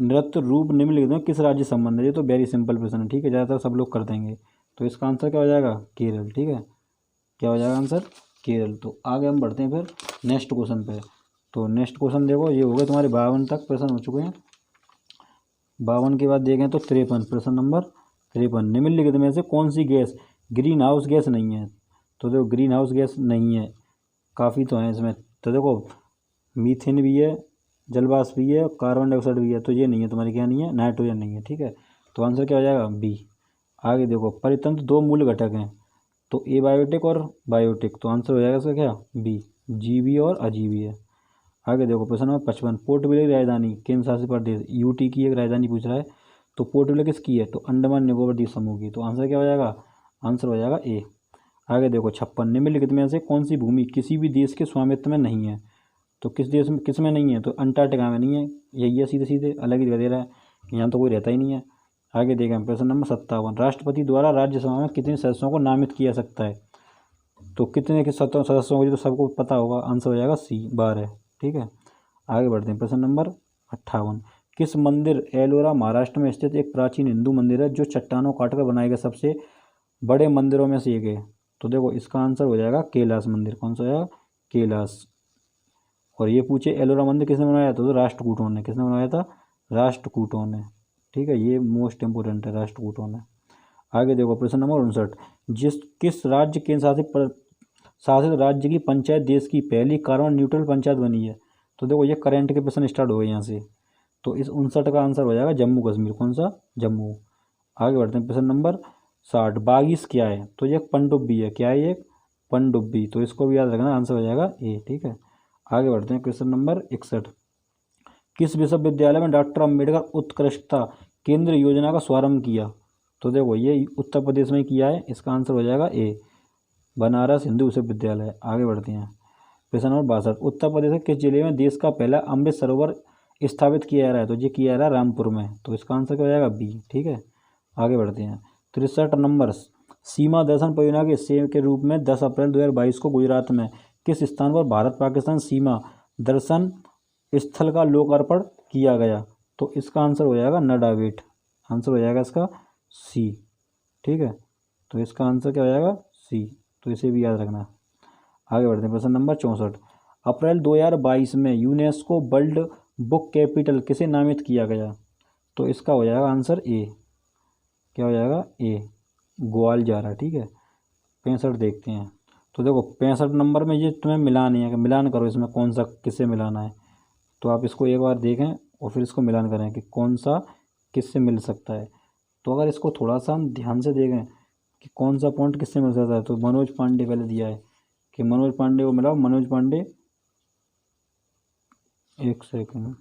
नृत्य रूप निम्नलिखित में किस राज्य संबंध है। ये तो वेरी सिंपल प्रश्न है। ठीक है, ज़्यादातर सब लोग कर देंगे। तो इसका आंसर क्या हो जाएगा, केरल। ठीक है, क्या हो जाएगा आंसर, केरल। तो आगे हम बढ़ते हैं फिर नेक्स्ट क्वेश्चन पे। तो नेक्स्ट क्वेश्चन देखो, ये हो गए तुम्हारे 52 तक प्रश्न हो चुके हैं। 52 के बाद देखें तो 53, प्रश्न नंबर 53। निम्नलिखित में से कौन सी गैस ग्रीन हाउस गैस नहीं है। तो देखो ग्रीन हाउस गैस नहीं है, काफ़ी तो हैं इसमें। तो देखो मीथेन भी है, जलवाष्प भी है, कार्बन डाइऑक्साइड भी है। तो ये नहीं है तुम्हारी, क्या नहीं है, नाइट्रोजन नहीं है। ठीक है, तो आंसर क्या हो जाएगा, बी। आगे देखो परितंत्र 2 मूल घटक हैं, तो एबायोटिक और बायोटिक। तो आंसर हो जाएगा इसका क्या, बी, जीवी और अजीवी है। आगे देखो प्रश्न नंबर 55। पोर्ट ब्लेयर की राजधानी केंद्र शासित प्रदेश, यूटी की एक राजधानी पूछ रहा है। तो पोर्ट ब्लेयर किसकी है, तो अंडमान निकोबार द्वीप समूह की। तो आंसर क्या हो जाएगा, आंसर हो जाएगा ए। आगे देखो 56। निम्नलिखित में से कौन सी भूमि किसी भी देश के स्वामित्व में नहीं है। तो किस देश में, किस में नहीं है, तो अंटार्कटिका में नहीं है। यही है, सीधे सीधे अलग ही दिखा दे रहा है, यहाँ तो कोई रहता ही नहीं है। आगे देखें प्रश्न नंबर 57। राष्ट्रपति द्वारा राज्यसभा में कितने सदस्यों को नामित किया सकता है। तो कितने के सदस्यों को, ये तो सबको पता होगा, आंसर हो जाएगा सी, 12। ठीक है, आगे बढ़ते हैं प्रश्न नंबर 58। किस मंदिर एलोरा महाराष्ट्र में स्थित एक प्राचीन हिंदू मंदिर है, जो चट्टानों काटकर बनाए गए सबसे बड़े मंदिरों में से एक है। तो देखो इसका आंसर हो जाएगा कैलाश मंदिर। कौन सा है, कैलाश। और ये पूछे एलोरा मंदिर किसने बनवाया तो राष्ट्रकूटों ने। किसने बनवाया था? राष्ट्रकूटों ने। ठीक है, ये मोस्ट इंपोर्टेंट है, राष्ट्रकूटों ने। आगे देखो प्रश्न नंबर 59, किस राज्य केंद्र शासित राज्य की पंचायत देश की पहली कार्बन न्यूट्रल पंचायत बनी है? तो देखो ये करंट के प्रश्न स्टार्ट हो गए यहाँ से। तो इस 59 का आंसर हो जाएगा जम्मू कश्मीर। कौन सा? जम्मू। आगे बढ़ते हैं, प्रश्न नंबर 60, बागीस क्या है? तो ये पनडुब्बी है। क्या है ये? पनडुब्बी। तो इसको भी याद रखना, आंसर हो जाएगा ए। ठीक है, आगे बढ़ते हैं, क्वेश्चन नंबर 61, किस विश्वविद्यालय में डॉक्टर अम्बेडकर उत्कृष्टता केंद्र योजना का शुभारंभ किया? तो देखो ये उत्तर प्रदेश में किया है। इसका आंसर हो जाएगा ए, बनारस हिंदू विश्वविद्यालय। आगे बढ़ते हैं, प्रश्न नंबर 62, उत्तर प्रदेश के किस जिले में देश का पहला अमृत सरोवर स्थापित किया जा रहा है? तो ये किया जा रहा है रामपुर में। तो इसका आंसर क्या हो जाएगा? बी। ठीक है, आगे बढ़ते हैं, 63 नंबर, सीमा दर्शन परियोजना के हिस्से के रूप में 10 अप्रैल 2022 को गुजरात में किस स्थान पर भारत पाकिस्तान सीमा दर्शन स्थल का लोकार्पण किया गया? तो इसका आंसर हो जाएगा नडाबेट। आंसर हो जाएगा इसका सी। ठीक है, तो इसका आंसर क्या हो जाएगा? सी। तो इसे भी याद रखना। आगे बढ़ते हैं, प्रश्न नंबर 64, अप्रैल 2022 में यूनेस्को वर्ल्ड बुक कैपिटल किसे नामित किया गया? तो इसका हो जाएगा आंसर ए। क्या हो जाएगा? ए, ग्वालजारा। ठीक है, 65 देखते हैं। तो देखो 65 नंबर में ये तुम्हें मिलान है, मिलान करो इसमें कौन सा किससे मिलाना है। तो आप इसको एक बार देखें और फिर इसको मिलान करें कि कौन सा किससे मिल सकता है। तो अगर इसको थोड़ा सा हम ध्यान से देखें कि कौन सा पॉइंट किससे मिल सकता है, तो मनोज पांडे पहले दिया है कि मनोज पांडे को मिलाओ। मनोज पांडे, एक सेकंड,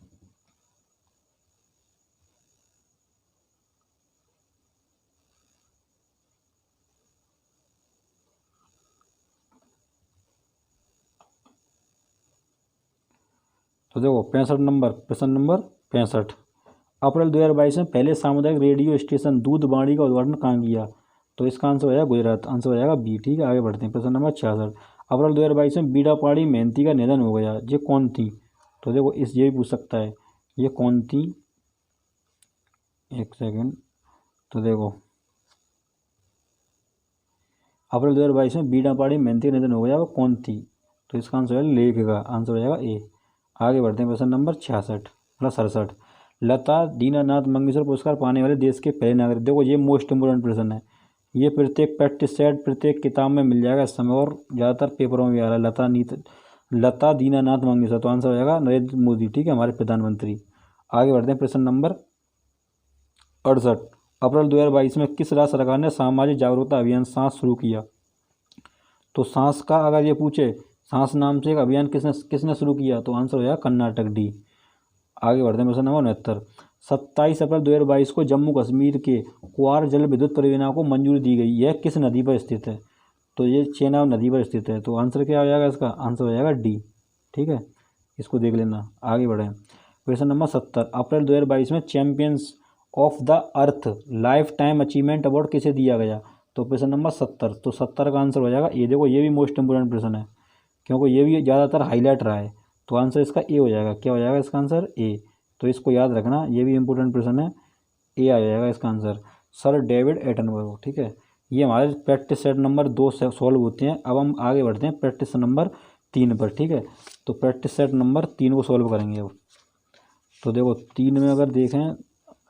तो देखो 65 नंबर, प्रश्न नंबर 65, अप्रैल 2022 में पहले सामुदायिक रेडियो स्टेशन दूधवाणी का उद्घाटन कहाँ किया? तो इसका आंसर हो जाएगा गुजरात। आंसर हो जाएगा बी। ठीक है, आगे बढ़ते हैं, प्रश्न नंबर 66, अप्रैल 2022 में बीड़ापाड़ी मेहंती का निधन हो गया, ये कौन थी? तो देखो ये भी पूछ सकता है, ये कौन थी? एक सेकंड, तो देखो अप्रैल 2022 में बीड़ापाड़ी मेहंती का निधन हो गया, वो कौन थी? तो इसका आंसर है लेखिका। आंसर हो जाएगा ए। आगे बढ़ते हैं, प्रश्न नंबर 67, लता दीनानाथ मंगेशकर पुरस्कार पाने वाले देश के पहले नागरिक। देखो ये मोस्ट इंपोर्टेंट प्रश्न है, ये प्रत्येक प्रैक्टिस सेट प्रत्येक किताब में मिल जाएगा इस समय, और ज़्यादातर पेपरों में भी आ रहा है। लता दीनानाथ मंगेशकर। तो आंसर हो जाएगा नरेंद्र मोदी। ठीक है, हमारे प्रधानमंत्री। आगे बढ़ते हैं, प्रश्न नंबर 68, अप्रैल 2022 में किस राज्य सरकार ने सामाजिक जागरूकता अभियान सांस शुरू किया? तो सांस का अगर ये पूछे, सांस नाम से एक अभियान किसने शुरू किया? तो आंसर हो जाएगा कर्नाटक, डी। आगे बढ़ते हैं, प्रश्न नंबर 69, 27 अप्रैल 2022 को जम्मू कश्मीर के क्वार जल विद्युत परियोजना को मंजूरी दी गई, यह किस नदी पर स्थित है? तो ये चेनाब नदी पर स्थित है। तो आंसर क्या हो जाएगा इसका? आंसर हो जाएगा डी। ठीक है, इसको देख लेना। आगे बढ़ें, क्वेश्चन नंबर 70, अप्रैल 2022 में champions of the earth life time achievement award किसे दिया गया? तो प्रश्न नंबर 70, तो 70 का आंसर हो जाएगा ए। देखो ये भी मोस्ट इंपोर्टेंट प्रश्न है, क्योंकि ये भी ज़्यादातर हाईलाइट रहा है। तो आंसर इसका ए हो जाएगा। क्या हो जाएगा इसका आंसर? ए। तो इसको याद रखना, ये भी इंपॉर्टेंट प्रश्न है, ए आ जाएगा इसका आंसर, सर डेविड एटनबरो। ठीक है, ये हमारे प्रैक्टिस सेट नंबर 2 से सॉल्व होते हैं। अब हम आगे बढ़ते हैं प्रैक्टिस नंबर 3 पर। ठीक है, तो प्रैक्टिस सेट नंबर 3 को सॉल्व करेंगे अब। तो देखो 3 में अगर देखें,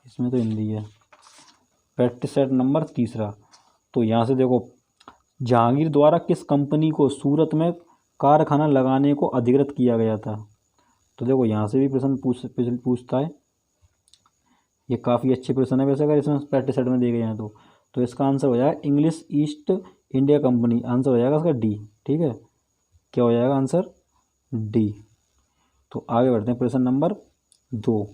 इसमें तो हिंदी है, प्रैक्टिस सेट नंबर 3, तो यहाँ से देखो, जहांगीर द्वारा किस कंपनी को सूरत में कारखाना लगाने को अधिकृत किया गया था? तो देखो यहाँ से भी प्रश्न पूछता है, ये काफ़ी अच्छे प्रश्न है वैसे, अगर इसमें प्रैक्टिस सेट में दिए गए हैं तो इसका आंसर हो जाएगा English east India company. Answer हो जाएगा इसका डी। ठीक है, क्या हो जाएगा आंसर? डी। तो आगे बढ़ते हैं, प्रश्न नंबर 2,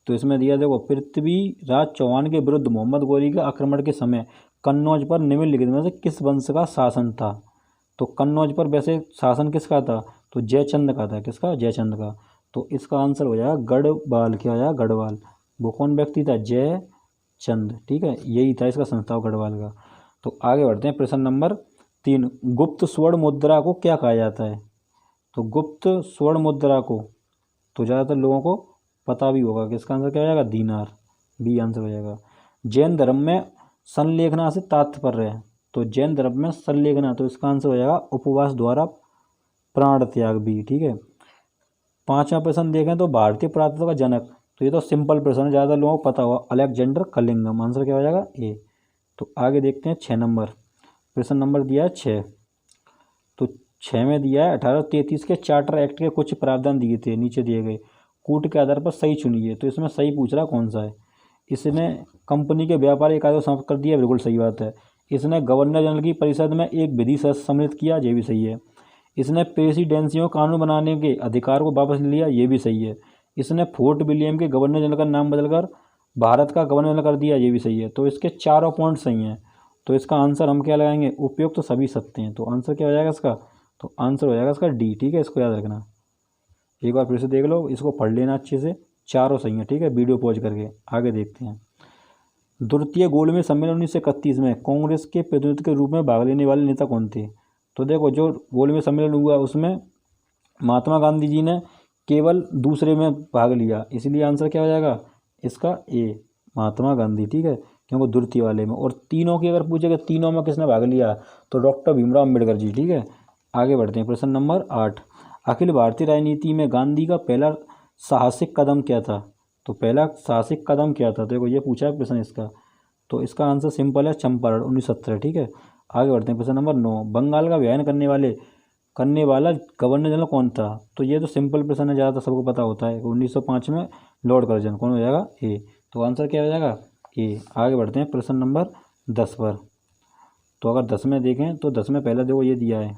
तो इसमें दिया देखो, पृथ्वीराज चौहान के विरुद्ध मोहम्मद गौरी के आक्रमण के समय कन्नौज पर निम्नलिखित में से किस वंश का शासन था? तो कन्नौज पर वैसे शासन किसका था? तो जयचंद का था। किसका? जयचंद का। तो इसका आंसर हो जाएगा गढ़वाल। क्या हो जाएगा? गढ़वाल। वो कौन व्यक्ति था? जयचंद। ठीक है, यही था इसका संस्थापक गढ़वाल का। तो आगे बढ़ते हैं, प्रश्न नंबर 3, गुप्त स्वर्ण मुद्रा को क्या कहा जाता है? तो गुप्त स्वर्ण मुद्रा को तो ज़्यादातर लोगों को पता भी होगा कि इसका आंसर क्या हो जाएगा? दीनार, बी आंसर हो जाएगा। जैन धर्म में संलेखना से तात्पर्य है, तो जैन धर्म में संलेखना, तो इसका आंसर हो जाएगा उपवास द्वारा प्राण त्याग, बी। ठीक है, 5वां प्रश्न देखें तो भारतीय पुरातत्व का जनक, तो ये तो सिंपल प्रश्न है, ज़्यादा लोगों को पता होगा, अलेक्जेंडर कलिंगम। आंसर क्या हो जाएगा ए। तो आगे देखते हैं 6 नंबर, प्रश्न नंबर दिया है 6। तो 6 में दिया है 1833 के चार्टर एक्ट के कुछ प्रावधान दिए थे, नीचे दिए गए कूट के आधार पर सही चुनिए। तो इसमें सही पूछ रहा कौन सा है। इसने कंपनी के व्यापारिक कार्यों को समाप्त कर दिया, बिल्कुल सही बात है। इसने गवर्नर जनरल की परिषद में एक विधि सम्मिलित किया, ये भी सही है। इसने प्रेसिडेंसियों कानून बनाने के अधिकार को वापस लिया, ये भी सही है। इसने फोर्ट विलियम के गवर्नर जनरल का नाम बदलकर भारत का गवर्नर जनरल कर दिया, ये भी सही है। तो इसके चारों पॉइंट सही हैं। तो इसका आंसर हम क्या लगाएंगे, उपयुक्त तो सभी सत्य हैं। तो आंसर क्या हो जाएगा इसका, तो आंसर हो जाएगा इसका डी। ठीक है, इसको याद रखना, एक बार फिर से देख लो, इसको पढ़ लेना अच्छे से, चारों सही हैं। ठीक है, वीडियो पॉज करके आगे देखते हैं। द्वितीय गोलमेज सम्मेलन 1931 में कांग्रेस के प्रतिनिधि के रूप में भाग लेने वाले नेता कौन थे। तो देखो, जो गोलमेज सम्मेलन हुआ उसमें महात्मा गांधी जी ने केवल दूसरे में भाग लिया, इसलिए आंसर क्या हो जाएगा इसका ए, महात्मा गांधी। ठीक है, क्योंकि द्वितीय वाले में। और तीनों की अगर पूछे कि तीनों में किसने भाग लिया, तो डॉक्टर भीमराव अम्बेडकर जी। ठीक है, आगे बढ़ते हैं। प्रश्न नंबर 8, अखिल भारतीय राजनीति में गांधी का पहला साहसिक कदम क्या था। तो पहला साहसिक कदम क्या था, देखो ये पूछा है प्रश्न इसका। तो इसका आंसर सिंपल है, चंपारण 1917। ठीक है, आगे बढ़ते हैं। प्रश्न नंबर 9, बंगाल का विभाजन करने वाला गवर्नर जनरल कौन था। तो ये तो सिंपल प्रश्न है, ज़्यादातर सबको पता होता है। 1905 में लॉर्ड कर्जन। कौन हो जाएगा ए। तो आंसर क्या हो जाएगा ए। आगे बढ़ते हैं प्रश्न नंबर 10 पर। तो अगर 10 में देखें तो 10 में पहले देखो ये दिया है,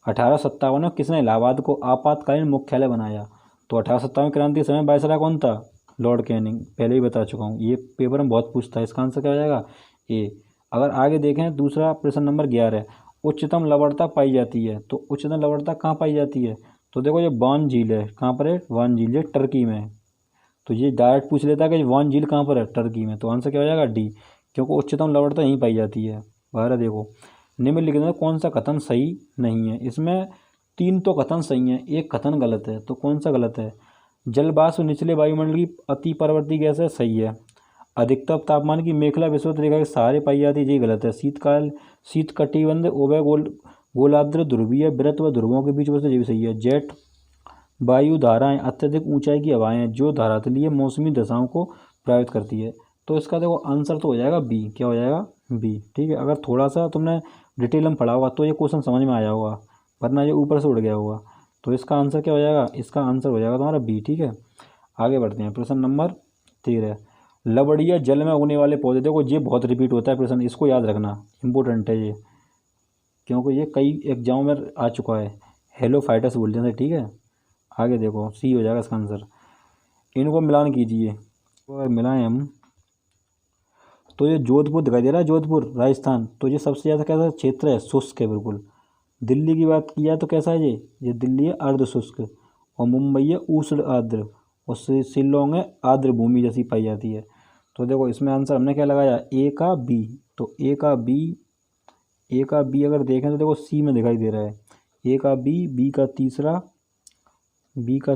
1857 में किसने इलाहाबाद को आपातकालीन मुख्यालय बनाया। तो 1857 क्रांति के समय वायसराय कौन था, लॉर्ड कैनिंग। पहले ही बता चुका हूँ, ये पेपर में बहुत पूछता है। इसका आंसर क्या हो जाएगा ए। अगर आगे देखें दूसरा प्रश्न नंबर 11, उच्चतम लवणता पाई जाती है। तो उच्चतम लवणता कहाँ पाई जाती है। तो देखो ये वान झील है, कहाँ पर है, वान झील, ये टर्की में है। तो ये डायरेक्ट पूछ लेता है कि वान झील कहाँ पर है, टर्की में। तो आंसर क्या हो जाएगा डी, क्योंकि उच्चतम लवणता यहीं पाई जाती है। बारह देखो, निम्नलिखित में कौन सा कथन सही नहीं है। इसमें 3 तो कथन सही हैं, एक कथन गलत है। तो कौन सा गलत है, जलवाष्प निचले वायुमंडल की अति परवर्ती गैस है, सही है। अधिकतम तापमान की मेखला विषुवत रेखा के सहारे पाई जाती है, ये गलत है। शीत कटिबंध उभय गोलार्ध ध्रुवीय वृत्त व ध्रुवों के बीच बसते, ये भी सही है। जेट वायु धाराएं अत्यधिक ऊंचाई की हवाएं जो धरातलीय मौसमी दशाओं को प्रभावित करती है। तो इसका देखो आंसर तो हो जाएगा बी। क्या हो जाएगा बी। ठीक है, अगर थोड़ा सा तुमने डिटेल में पढ़ा होगा तो ये क्वेश्चन समझ में आया होगा, वरना ये ऊपर से उड़ गया होगा। तो इसका आंसर क्या हो जाएगा, इसका आंसर हो जाएगा तुम्हारा बी। ठीक है, आगे बढ़ते हैं। प्रश्न नंबर 13, लवणीय जल में उगने वाले पौधे। देखो ये बहुत रिपीट होता है प्रश्न, इसको याद रखना, इंपॉर्टेंट है ये, क्योंकि ये कई एग्जामों में आ चुका है। हेलोफाइटस बोलते हैं। ठीक है, आगे देखो सी हो जाएगा इसका आंसर। इनको मिलान कीजिए, अगर मिलाएं हम तो ये जोधपुर दिखाई दे रहा है, जोधपुर राजस्थान। तो ये सबसे ज़्यादा कैसा क्षेत्र है, शुष्क है बिल्कुल। दिल्ली की बात की जाए तो कैसा है ये दिल्ली है अर्ध शुष्क, और मुंबई है उष्ण आर्द्र, और शिलोंग है आर्द्र भूमि जैसी पाई जाती है। तो देखो इसमें आंसर हमने क्या लगाया, ए का बी। तो ए का बी अगर देखें तो देखो सी में दिखाई दे रहा है, ए का बी, बी का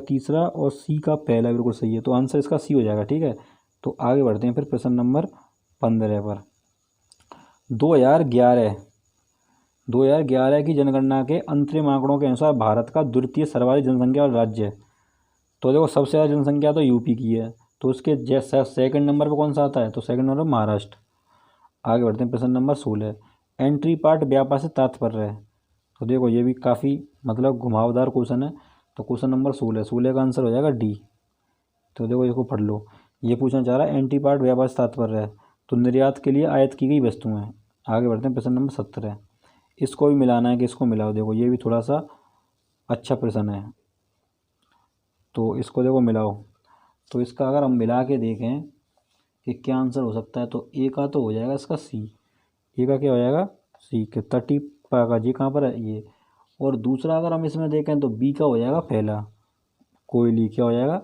तीसरा और सी का पहला, बिल्कुल सही है। तो आंसर इसका सी हो जाएगा। ठीक है, तो आगे बढ़ते हैं फिर प्रश्न नंबर 15 पर। 2011 की जनगणना के अंतरिम आंकड़ों के अनुसार भारत का द्वितीय सर्वाधिक जनसंख्या वाला राज्य है। तो देखो सबसे ज़्यादा जनसंख्या तो यूपी की है, तो उसके सेकंड नंबर पर कौन सा आता है, तो सेकंड नंबर महाराष्ट्र। आगे बढ़ते हैं प्रश्न नंबर 16, एंट्री पार्ट व्यापार से तात्पर्य है। तो देखो ये भी काफ़ी मतलब घुमावदार क्वेश्चन है। तो क्वेश्चन नंबर 16 का आंसर हो जाएगा डी। तो देखो इसको पढ़ लो, ये पूछना चाह रहा है एंटी पार्ट व्यापार से तात्पर्य है, तो निर्यात के लिए आयात की गई वस्तुएं। आगे बढ़ते हैं प्रश्न नंबर 17, इसको भी मिलाना है कि इसको मिलाओ। देखो ये भी थोड़ा सा अच्छा प्रश्न है, तो इसको देखो मिलाओ। तो इसका अगर हम मिला के देखें कि क्या आंसर हो सकता है, तो ए का तो हो जाएगा इसका सी। ए का क्या हो जाएगा सी के, तटी का जी कहाँ पर है ये। और दूसरा अगर हम इसमें देखें तो बी का हो जाएगा पहला, कोयली। क्या हो जाएगा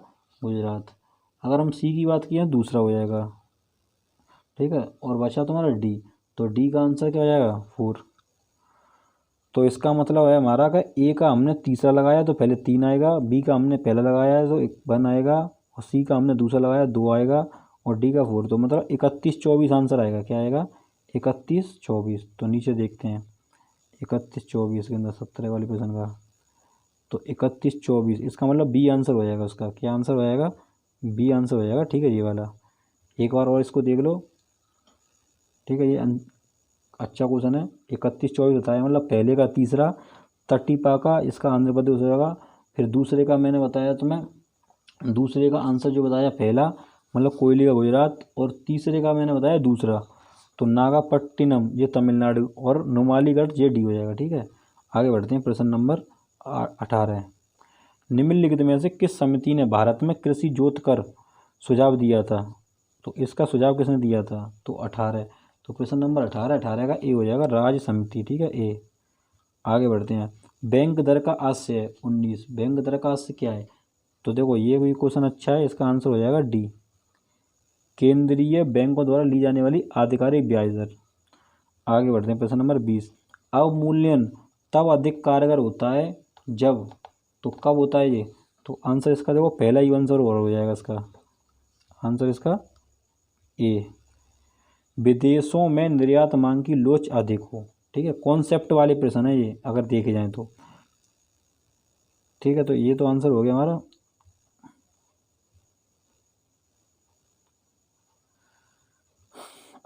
गुजरात। अगर हम सी की बात की दूसरा हो जाएगा। ठीक है, और बचा तुम्हारा डी, तो डी का आंसर क्या हो जाएगा 4। तो इसका मतलब है हमारा का ए का हमने तीसरा लगाया तो पहले 3 आएगा, बी का हमने पहला लगाया है तो 1 आएगा, और सी का हमने दूसरा लगाया 2 आएगा, और डी का 4। तो मतलब 31-24 आंसर आएगा। क्या आएगा 31-24। तो नीचे देखते हैं 31-24 के अंदर 17 वाले प्रश्न का। तो 31 24, इसका मतलब बी आंसर हो जाएगा उसका। क्या आंसर हो जाएगा? बी आंसर हो जाएगा। ठीक है, ये वाला एक बार और इसको देख लो। ठीक है, ये अच्छा क्वेश्चन है। 31 24 बताया, मतलब पहले का तीसरा तटीपा का, इसका आंध्र प्रदेश होगा। फिर दूसरे का मैंने बताया तुम्हें, दूसरे का आंसर जो बताया पहला मतलब कोयले का गुजरात, और तीसरे का मैंने बताया दूसरा तो नागापट्टिनम ये तमिलनाडु, और नुमालीगढ़ ये डी हो जाएगा। ठीक है, आगे बढ़ते हैं। प्रश्न नंबर 18। निम्नलिखित में से किस समिति ने भारत में कृषि जोत कर सुझाव दिया था? तो इसका सुझाव किसने दिया था? तो 18। तो प्रश्न नंबर 18 का ए हो जाएगा, राज्य समिति। ठीक है, ए। आगे बढ़ते हैं। बैंक दर का आशय 19, बैंक दर का आशय क्या है? तो देखो ये भी क्वेश्चन अच्छा है, इसका आंसर हो जाएगा डी, केंद्रीय बैंकों द्वारा ली जाने वाली आधिकारिक ब्याज दर। आगे बढ़ते हैं। प्रश्न नंबर 20। अवमूल्यन तब अधिक कारगर होता है जब, तो कब होता है ये? तो आंसर इसका देखो पहला ही आंसर और हो जाएगा इसका आंसर, इसका ए, विदेशों में निर्यात मांग की लोच अधिक हो। ठीक है, कॉन्सेप्ट वाले प्रश्न है ये अगर देखे जाएं तो। ठीक है, तो ये तो आंसर हो गया हमारा।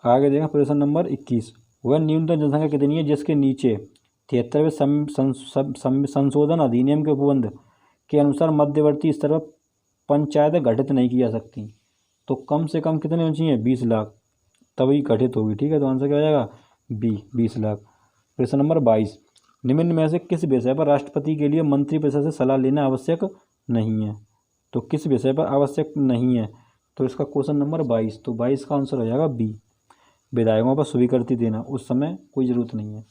आगे देखें प्रश्न नंबर 21। वह न्यूनतम जनसंख्या कितनी है जिसके नीचे 73वें संशोधन अधिनियम के उपबंध के अनुसार मध्यवर्ती स्तर पर पंचायतें गठित नहीं की जा सकती? तो कम से कम कितने होनी चाहिए? 20 लाख, तभी गठित होगी। ठीक है, तो आंसर क्या हो जाएगा? बी, 20 लाख। प्रश्न नंबर 22। निम्न में से किस विषय पर राष्ट्रपति के लिए मंत्रिपरिषद से सलाह लेना आवश्यक नहीं है? तो किस विषय पर आवश्यक नहीं है? तो इसका क्वेश्चन नंबर 22, तो 22 का आंसर हो जाएगा बी, विधायकों पर स्वीकृति देना, उस समय कोई ज़रूरत नहीं है।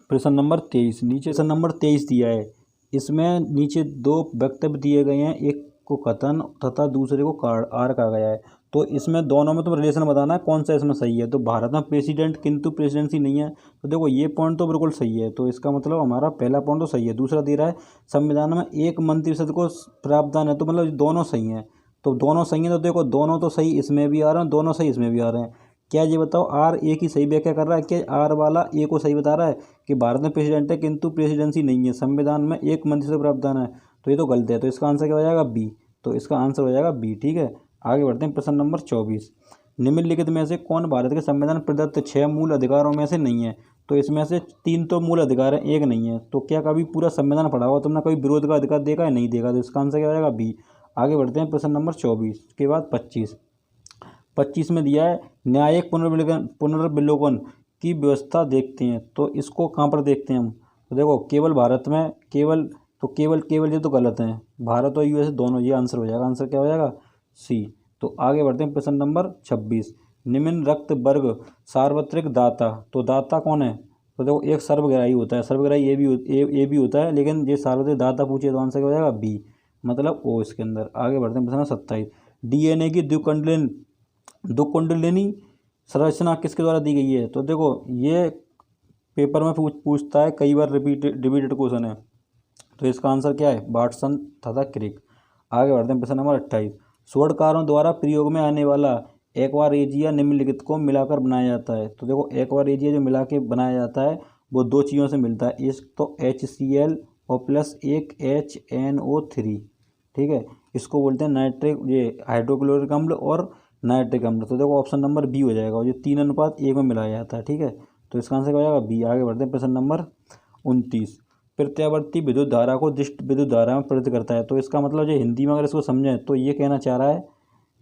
प्रश्न नंबर 23, नीचे प्रश्न नंबर 23 दिया है, इसमें नीचे दो वक्तव्य दिए गए हैं, एक को कथन तथा दूसरे को आर कहा गया है। तो इसमें दोनों में तुम रिलेशन बताना है कौन सा इसमें सही है। तो भारत में प्रेसिडेंट किंतु प्रेसिडेंसी नहीं है, तो देखो ये पॉइंट तो बिल्कुल सही है, तो इसका मतलब हमारा पहला पॉइंट तो सही है। दूसरा दे रहा है संविधान में एक मंत्रिपरिषद को प्रावधान है, तो मतलब दोनों सही हैं। तो दोनों सही हैं, तो देखो दोनों तो सही इसमें भी आ रहे हैं, दोनों सही इसमें भी आ रहे हैं। क्या ये बताओ आर ए की सही व्याख्या कर रहा है? क्या आर वाला ए को सही बता रहा है कि भारत में प्रेसिडेंट है किंतु प्रेसिडेंसी नहीं है, संविधान में एक मंत्रिपरिषद प्रावधान है? तो ये तो गलत है, तो इसका आंसर क्या हो जाएगा? बी, तो इसका आंसर हो जाएगा बी। ठीक है, आगे बढ़ते हैं। प्रश्न नंबर 24। निम्नलिखित में से कौन भारत के संविधान प्रदत्त 6 मूल अधिकारों में से नहीं है? तो इसमें से 3 तो मूल अधिकार है, एक नहीं है। तो क्या कभी पूरा संविधान पढ़ा हुआ तुमने, कभी विरोध का अधिकार देखा है? नहीं देखा, तो इसका आंसर क्या हो जाएगा? बी। आगे बढ़ते हैं। प्रश्न नंबर 24 के बाद 25 में दिया है न्यायिक पुनर्विलोकन की व्यवस्था देखते हैं, तो इसको कहाँ पर देखते हैं हम? तो देखो केवल भारत में, केवल तो केवल ये तो गलत है, भारत और यूएस दोनों, ये आंसर हो जाएगा। आंसर क्या हो जाएगा? सी। तो आगे बढ़ते हैं। प्रश्न नंबर 26। निम्न रक्त वर्ग सार्वत्रिक दाता, तो दाता कौन है? तो देखो एक सर्वग्राही होता है, सर्वग्राही ए भी होता है, लेकिन ये सार्वत्रिक दाता पूछे तो आंसर क्या हो जाएगा? बी, मतलब ओ इसके अंदर। आगे बढ़ते हैं। प्रश्न 27। डीएनए की द्विकुंडलिनी संरचना किसके द्वारा दी गई है? तो देखो ये पेपर में पूछता है, कई बार रिपीटेड क्वेश्चन है, तो इसका आंसर क्या है? वाटसन तथा क्रिक। आगे बढ़ते हैं। प्रश्न नंबर 28। स्वर्णकारों द्वारा प्रयोग में आने वाला एक्वारेजिया निम्नलिखित को मिलाकर बनाया जाता है? तो देखो एक्वारेजिया जो मिला के बनाया जाता है वो दो चीज़ों से मिलता है, एक तो HCl और प्लस एक HNO3। ठीक है, इसको बोलते हैं नाइट्रिक, ये हाइड्रोक्लोरिक अम्ल और नाइट्रिक अम्ल। तो देखो ऑप्शन नंबर बी हो जाएगा, और ये 3:1 में मिलाया जाता है। ठीक है, तो इसका आंसर क्या हो जाएगा? बी। आगे बढ़ते हैं। प्रश्न नंबर 29। प्रत्यावर्ती विद्युत धारा को दिष्ट विद्युत धारा में परिवर्तित करता है? तो इसका मतलब जो हिंदी में अगर इसको समझें तो ये कहना चाह रहा है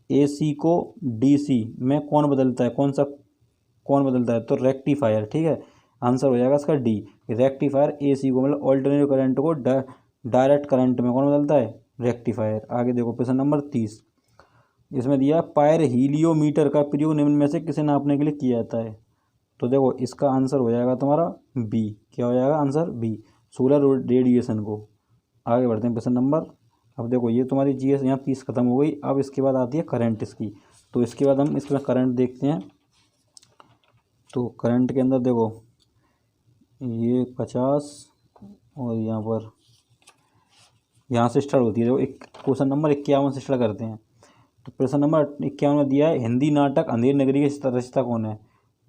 AC को DC में कौन बदलता है, कौन बदलता है? तो रेक्टिफायर। ठीक है, आंसर हो जाएगा इसका डी, रेक्टिफायर AC को, मतलब ऑल्टरनेटिव करंट को डायरेक्ट करंट में कौन बदलता है? रेक्टिफायर। आगे देखो प्रश्न नंबर 30। इसमें दिया पायर हीलियोमीटर का प्रयोग निम्न में से किसे नापने के लिए किया जाता है? तो देखो इसका आंसर हो जाएगा तुम्हारा बी। क्या हो जाएगा? आंसर बी, सोलर रेडिएशन को। आगे बढ़ते हैं। प्रश्न नंबर, अब देखो ये तुम्हारी GS यहाँ 30 खत्म हो गई। अब इसके बाद आती है करंट इसकी, तो इसके बाद हम इसमें करंट देखते हैं। तो करंट के अंदर देखो ये 50 और यहाँ से स्टार्ट होती है। देखो एक क्वेश्चन नंबर 51 से स्टार्ट करते हैं। तो प्रश्न नंबर 51 में दिया है हिंदी नाटक अंधेर नगरी के रचयिता कौन है?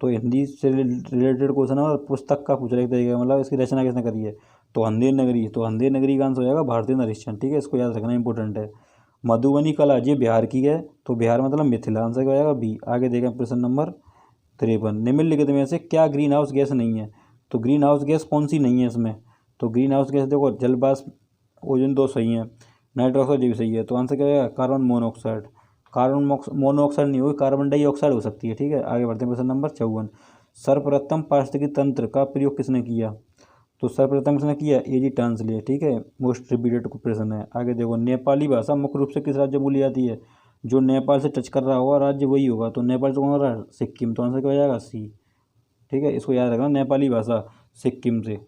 तो हिंदी से रिलेटेड क्वेश्चन है और पुस्तक का पूछ रहे तरीके, मतलब इसकी रचना किसने करी है? तो अंधेर नगरी, तो अंधेर नगरी का आंसर हो जाएगा भारतीय नरिश्चन। ठीक है, इसको याद रखना इंपॉर्टेंट है। मधुबनी कला ये बिहार की है, तो बिहार मतलब मिथिला, आंसर क्या हो जाएगा बी। आगे देखें प्रश्न नंबर 53, निम्नलिखित में से क्या ग्रीन हाउस गैस नहीं है। तो ग्रीन हाउस गैस कौन सी नहीं है इसमें, तो ग्रीन हाउस गैस देखो जल वाष्प, ओजोन दो सही है, नाइट्रस ऑक्साइड ये भी सही है। तो आंसर क्या हो जाएगा कार्बन मोनोऑक्साइड। कार्बन मोनोऑक्साइड नहीं होगी, कार्बन डाइऑक्साइड हो सकती है। ठीक है, आगे बढ़ते हैं प्रश्न नंबर 54, सर्वप्रथम पारिस्थितिकी तंत्र का प्रयोग किसने किया। तो सर्वप्रथम किसने किया, एजी टांसले। ठीक है, मोस्ट रिपीटेड प्रश्न है। आगे देखो नेपाली भाषा मुख्य रूप से किस राज्य में बोली जाती है। जो नेपाल से टच कर रहा होगा राज्य वही होगा, तो नेपाल से कौन हो रहा है, सिक्किम। तो आंसर क्या हो जाएगा सी। ठीक है, इसको याद रखना, नेपाली भाषा सिक्किम से।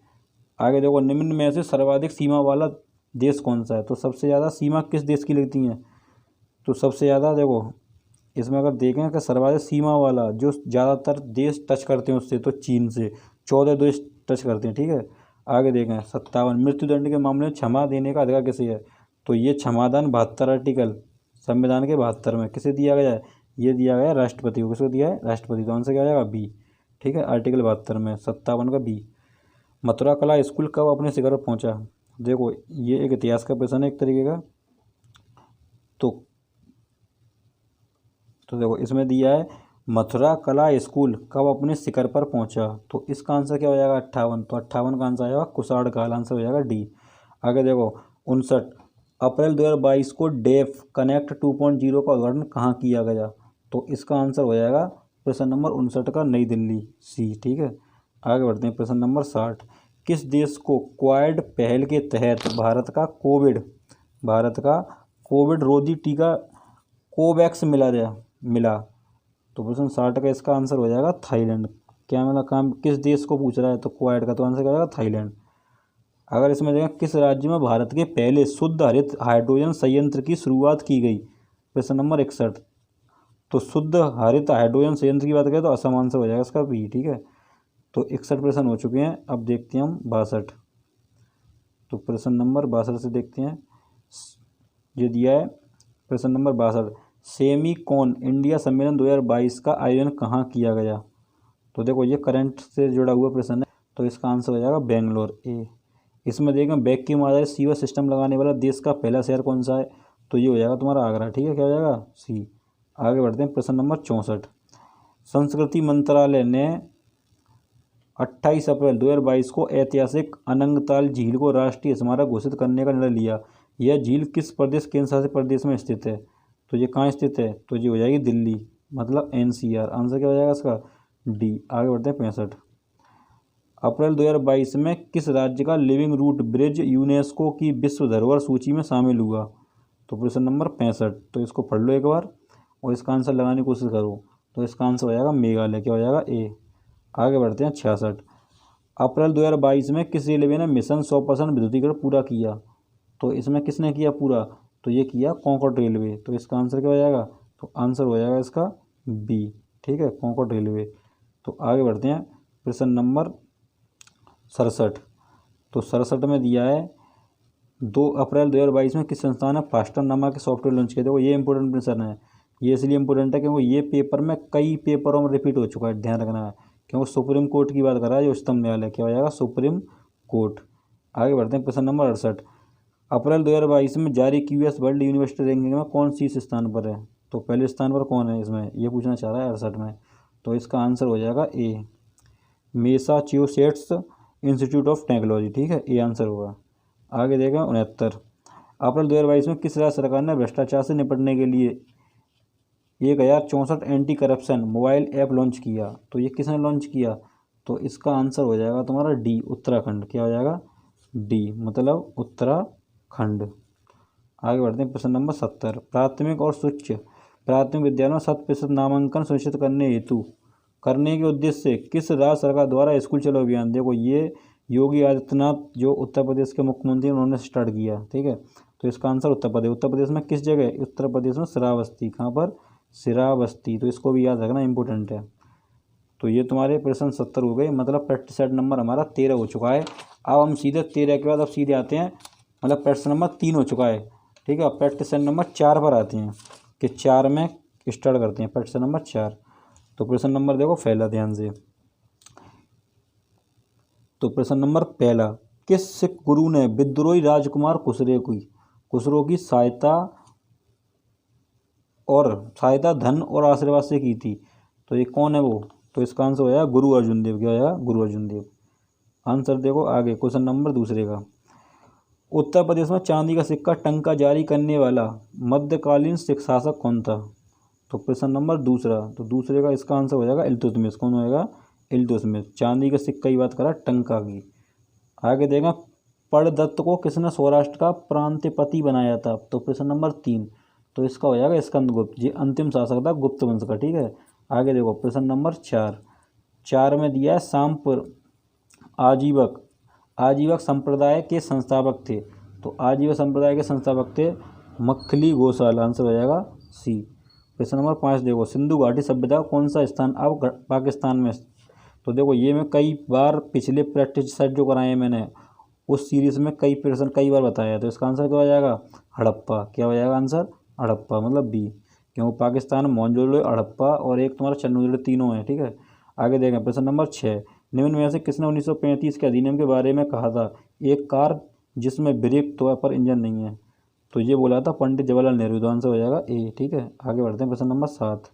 आगे देखो निम्न में से सर्वाधिक सीमा वाला देश कौन सा है। तो सबसे ज़्यादा सीमा किस देश की लगती है, तो सबसे ज़्यादा देखो इसमें अगर देखें कि सर्वाधिक सीमा वाला जो ज़्यादातर देश टच करते हैं उससे, तो चीन से 14 देश टच करते हैं। ठीक है, आगे देखें 57, मृत्युदंड के मामले में क्षमा देने का अधिकार किसे है। तो ये क्षमादान 72 आर्टिकल संविधान के 72 में किसे दिया गया है, ये दिया गया है राष्ट्रपति को। किसको दिया है, राष्ट्रपति। तो आंसर क्या हो जाएगा बी। ठीक है, आर्टिकल 72 में 57 का बी। मथुरा कला स्कूल कब अपने शिखर पर पहुंचा। देखो ये एक इतिहास का प्रश्न है एक तरीके का। तो देखो इसमें दिया है मथुरा कला स्कूल कब अपने शिखर पर पहुंचा। तो इसका आंसर क्या हो जाएगा 58। तो 58 का आंसर आएगा कुषाण काल, आंसर हो जाएगा डी। आगे देखो 59, अप्रैल 2022 को डेफ कनेक्ट 2.0 का उद्घाटन कहाँ किया गया। तो इसका आंसर हो जाएगा प्रश्न नंबर 59 का नई दिल्ली, सी। ठीक है, आगे बढ़ते हैं प्रश्न नंबर 60, किस देश को क्वाड पहल के तहत भारत का कोविड रोधी टीका कोवैक्स मिला। तो प्रश्न 60 का इसका आंसर हो जाएगा थाईलैंड। क्या मिला काम, किस देश को पूछ रहा है, तो क्वाड का, तो आंसर क्या हो जाएगा थाईलैंड। अगर इसमें देखें किस राज्य में भारत के पहले शुद्ध हरित हाइड्रोजन संयंत्र की शुरुआत की गई, प्रश्न नंबर 61। तो शुद्ध हरित हाइड्रोजन संयंत्र की बात करें तो असम, आंसर हो जाएगा इसका बी। ठीक है, तो 61 प्रश्न हो चुके हैं। अब देखते हैं हम 62। तो प्रश्न नंबर 62 से देखते हैं, ये दिया है प्रश्न नंबर 62, सेमीकॉन इंडिया सम्मेलन 2022 का आयोजन कहाँ किया गया। तो देखो ये करंट से जुड़ा हुआ प्रश्न है, तो इसका आंसर हो जाएगा बेंगलोर, ए। इसमें देखें वैक्यूम आधारित सीवर सिस्टम लगाने वाला देश का पहला शहर कौन सा है, तो ये हो जाएगा तुम्हारा आगरा। ठीक है, क्या हो जाएगा सी। आगे बढ़ते हैं प्रश्न नंबर 64, संस्कृति मंत्रालय ने 28 अप्रैल 2022 को ऐतिहासिक अनंगताल झील को राष्ट्रीय स्मारक घोषित करने का निर्णय लिया। यह झील किस प्रदेश केंद्र शासित प्रदेश में स्थित है। तो ये कहाँ स्थित है, तो ये हो जाएगी दिल्ली, मतलब NCR। आंसर क्या हो जाएगा इसका डी। आगे बढ़ते हैं 65, अप्रैल 2022 में किस राज्य का लिविंग रूट ब्रिज यूनेस्को की विश्व धरोहर सूची में शामिल हुआ। तो प्रश्न नंबर 65, तो इसको पढ़ लो एक बार और इसका आंसर लगाने की कोशिश करो। तो इसका आंसर हो जाएगा मेघालय, क्या हो जाएगा ए। आगे बढ़ते हैं 66, अप्रैल 2022 में किस रेलवे ने मिशन 100% विद्युतीकरण पूरा किया। तो इसमें किसने किया पूरा, तो ये किया कॉन्कॉर्ड रेलवे। तो इसका आंसर क्या हो जाएगा, तो आंसर हो जाएगा इसका बी। ठीक है, कॉन्कॉर्ड रेलवे। तो आगे बढ़ते हैं प्रश्न नंबर 67। तो 67 में दिया है 2 अप्रैल 2022 में किस संस्थान ने फास्टर नामक सॉफ्टवेयर लॉन्च किया। देखो ये इंपॉर्टेंट प्रश्न है, ये इसलिए इंपॉर्टेंट है क्योंकि ये पेपर में कई पेपरों में रिपीट हो चुका है, ध्यान रखना है, क्योंकि सुप्रीम कोर्ट की बात कर रहा है जो उच्चतम न्यायालय, क्या हो जाएगा सुप्रीम कोर्ट। आगे बढ़ते हैं प्रश्न नंबर 68, अप्रैल 2022 में जारी QS वर्ल्ड यूनिवर्सिटी रैंकिंग में कौन सी स्थान पर है। तो पहले स्थान पर कौन है इसमें, ये पूछना चाह रहा है 68 में। तो इसका आंसर हो जाएगा ए, मैसाचुसेट्स इंस्टीट्यूट ऑफ टेक्नोलॉजी। ठीक है, ए आंसर होगा। आगे देखें 69, अप्रैल 2022 में किस राज्य सरकार ने भ्रष्टाचार से निपटने के लिए 1064 anti corruption mobile app launch किया। तो ये किसने लॉन्च किया, तो इसका आंसर हो जाएगा तुम्हारा डी, उत्तराखंड। क्या हो जाएगा डी, मतलब उत्तराखंड। आगे बढ़ते हैं प्रश्न नंबर 70, प्राथमिक और उच्च प्राथमिक विद्यालयों में 100% नामांकन सुनिश्चित करने के उद्देश्य से किस राज्य सरकार द्वारा स्कूल चलो अभियान। देखो ये योगी आदित्यनाथ जो उत्तर प्रदेश के मुख्यमंत्री उन्होंने स्टार्ट किया। ठीक है, तो इसका आंसर उत्तर प्रदेश में किस जगह, उत्तर प्रदेश में श्रावस्ती। कहाँ पर, श्रावस्ती। तो इसको भी याद रखना इंपॉर्टेंट है। तो ये तुम्हारे प्रश्न 70 हो गए, मतलब प्रैक्टिस सेट नंबर हमारा 13 हो चुका है। अब हम सीधे 13 के बाद अब सीधे आते हैं, मतलब प्रश्न नंबर 3 हो चुका है। ठीक है, प्रैक्टिस सेट नंबर 4 पर आते हैं कि 4 में स्टार्ट करते हैं प्रश्न नंबर 4। तो प्रश्न नंबर देखो पहला ध्यान से। तो प्रश्न नंबर पहला, किस सिख गुरु ने विद्रोही राजकुमार खुसरो की सहायता धन और आशीर्वाद से की थी? तो ये कौन है वो? तो इसका आंसर हो जाएगा गुरु अर्जुन देव। क्या हो जाएगा? गुरु अर्जुन देव। आंसर देखो आगे क्वेश्चन नंबर दूसरे का। उत्तर प्रदेश में चांदी का सिक्का टंका जारी करने वाला मध्यकालीन सिख शासक कौन था? तो प्रश्न नंबर दूसरा, तो दूसरे का इसका आंसर हो जाएगा इल्तुतमिश। कौन होएगा? इल्तुतमिश। चांदी के सिक्का की बात करा, टंका की। आगे देखें, परदत्त को किसने सौराष्ट्र का प्रांतपति बनाया था? तो प्रश्न नंबर 3, तो इसका हो जाएगा स्कंदगुप्त। ये अंतिम शासक था गुप्त वंश का। ठीक है, आगे देखो प्रश्न नंबर 4 में दिया है शामपुर आजीवक संप्रदाय के संस्थापक थे। तो आजीवक संप्रदाय के संस्थापक थे मखली गोसाल। आंसर हो जाएगा सी। प्रश्न नंबर 5 देखो, सिंधु घाटी सभ्यता का कौन सा स्थान अब पाकिस्तान में? तो देखो ये मैं कई बार पिछले प्रैक्टिस सेट जो कराए हैं मैंने, उस सीरीज में कई बार बताया है। तो इसका आंसर क्या हो जाएगा? हड़प्पा। क्या हो जाएगा आंसर? हड़प्पा, मतलब बी। क्योंकि पाकिस्तान में मोहनजोदड़ो, हड़प्पा और एक तुम्हारा चन्नूर, तीनों हैं। ठीक है, आगे देखें प्रश्न नंबर 6, निम्न में से किसने 1935 के अधिनियम के बारे में कहा था? एक कार जिसमें ब्रेक तो है पर इंजन नहीं है। तो ये बोला था पंडित जवाहरलाल नेहरू। तो आंसर हो जाएगा ए। ठीक है, आगे बढ़ते हैं प्रश्न नंबर 7,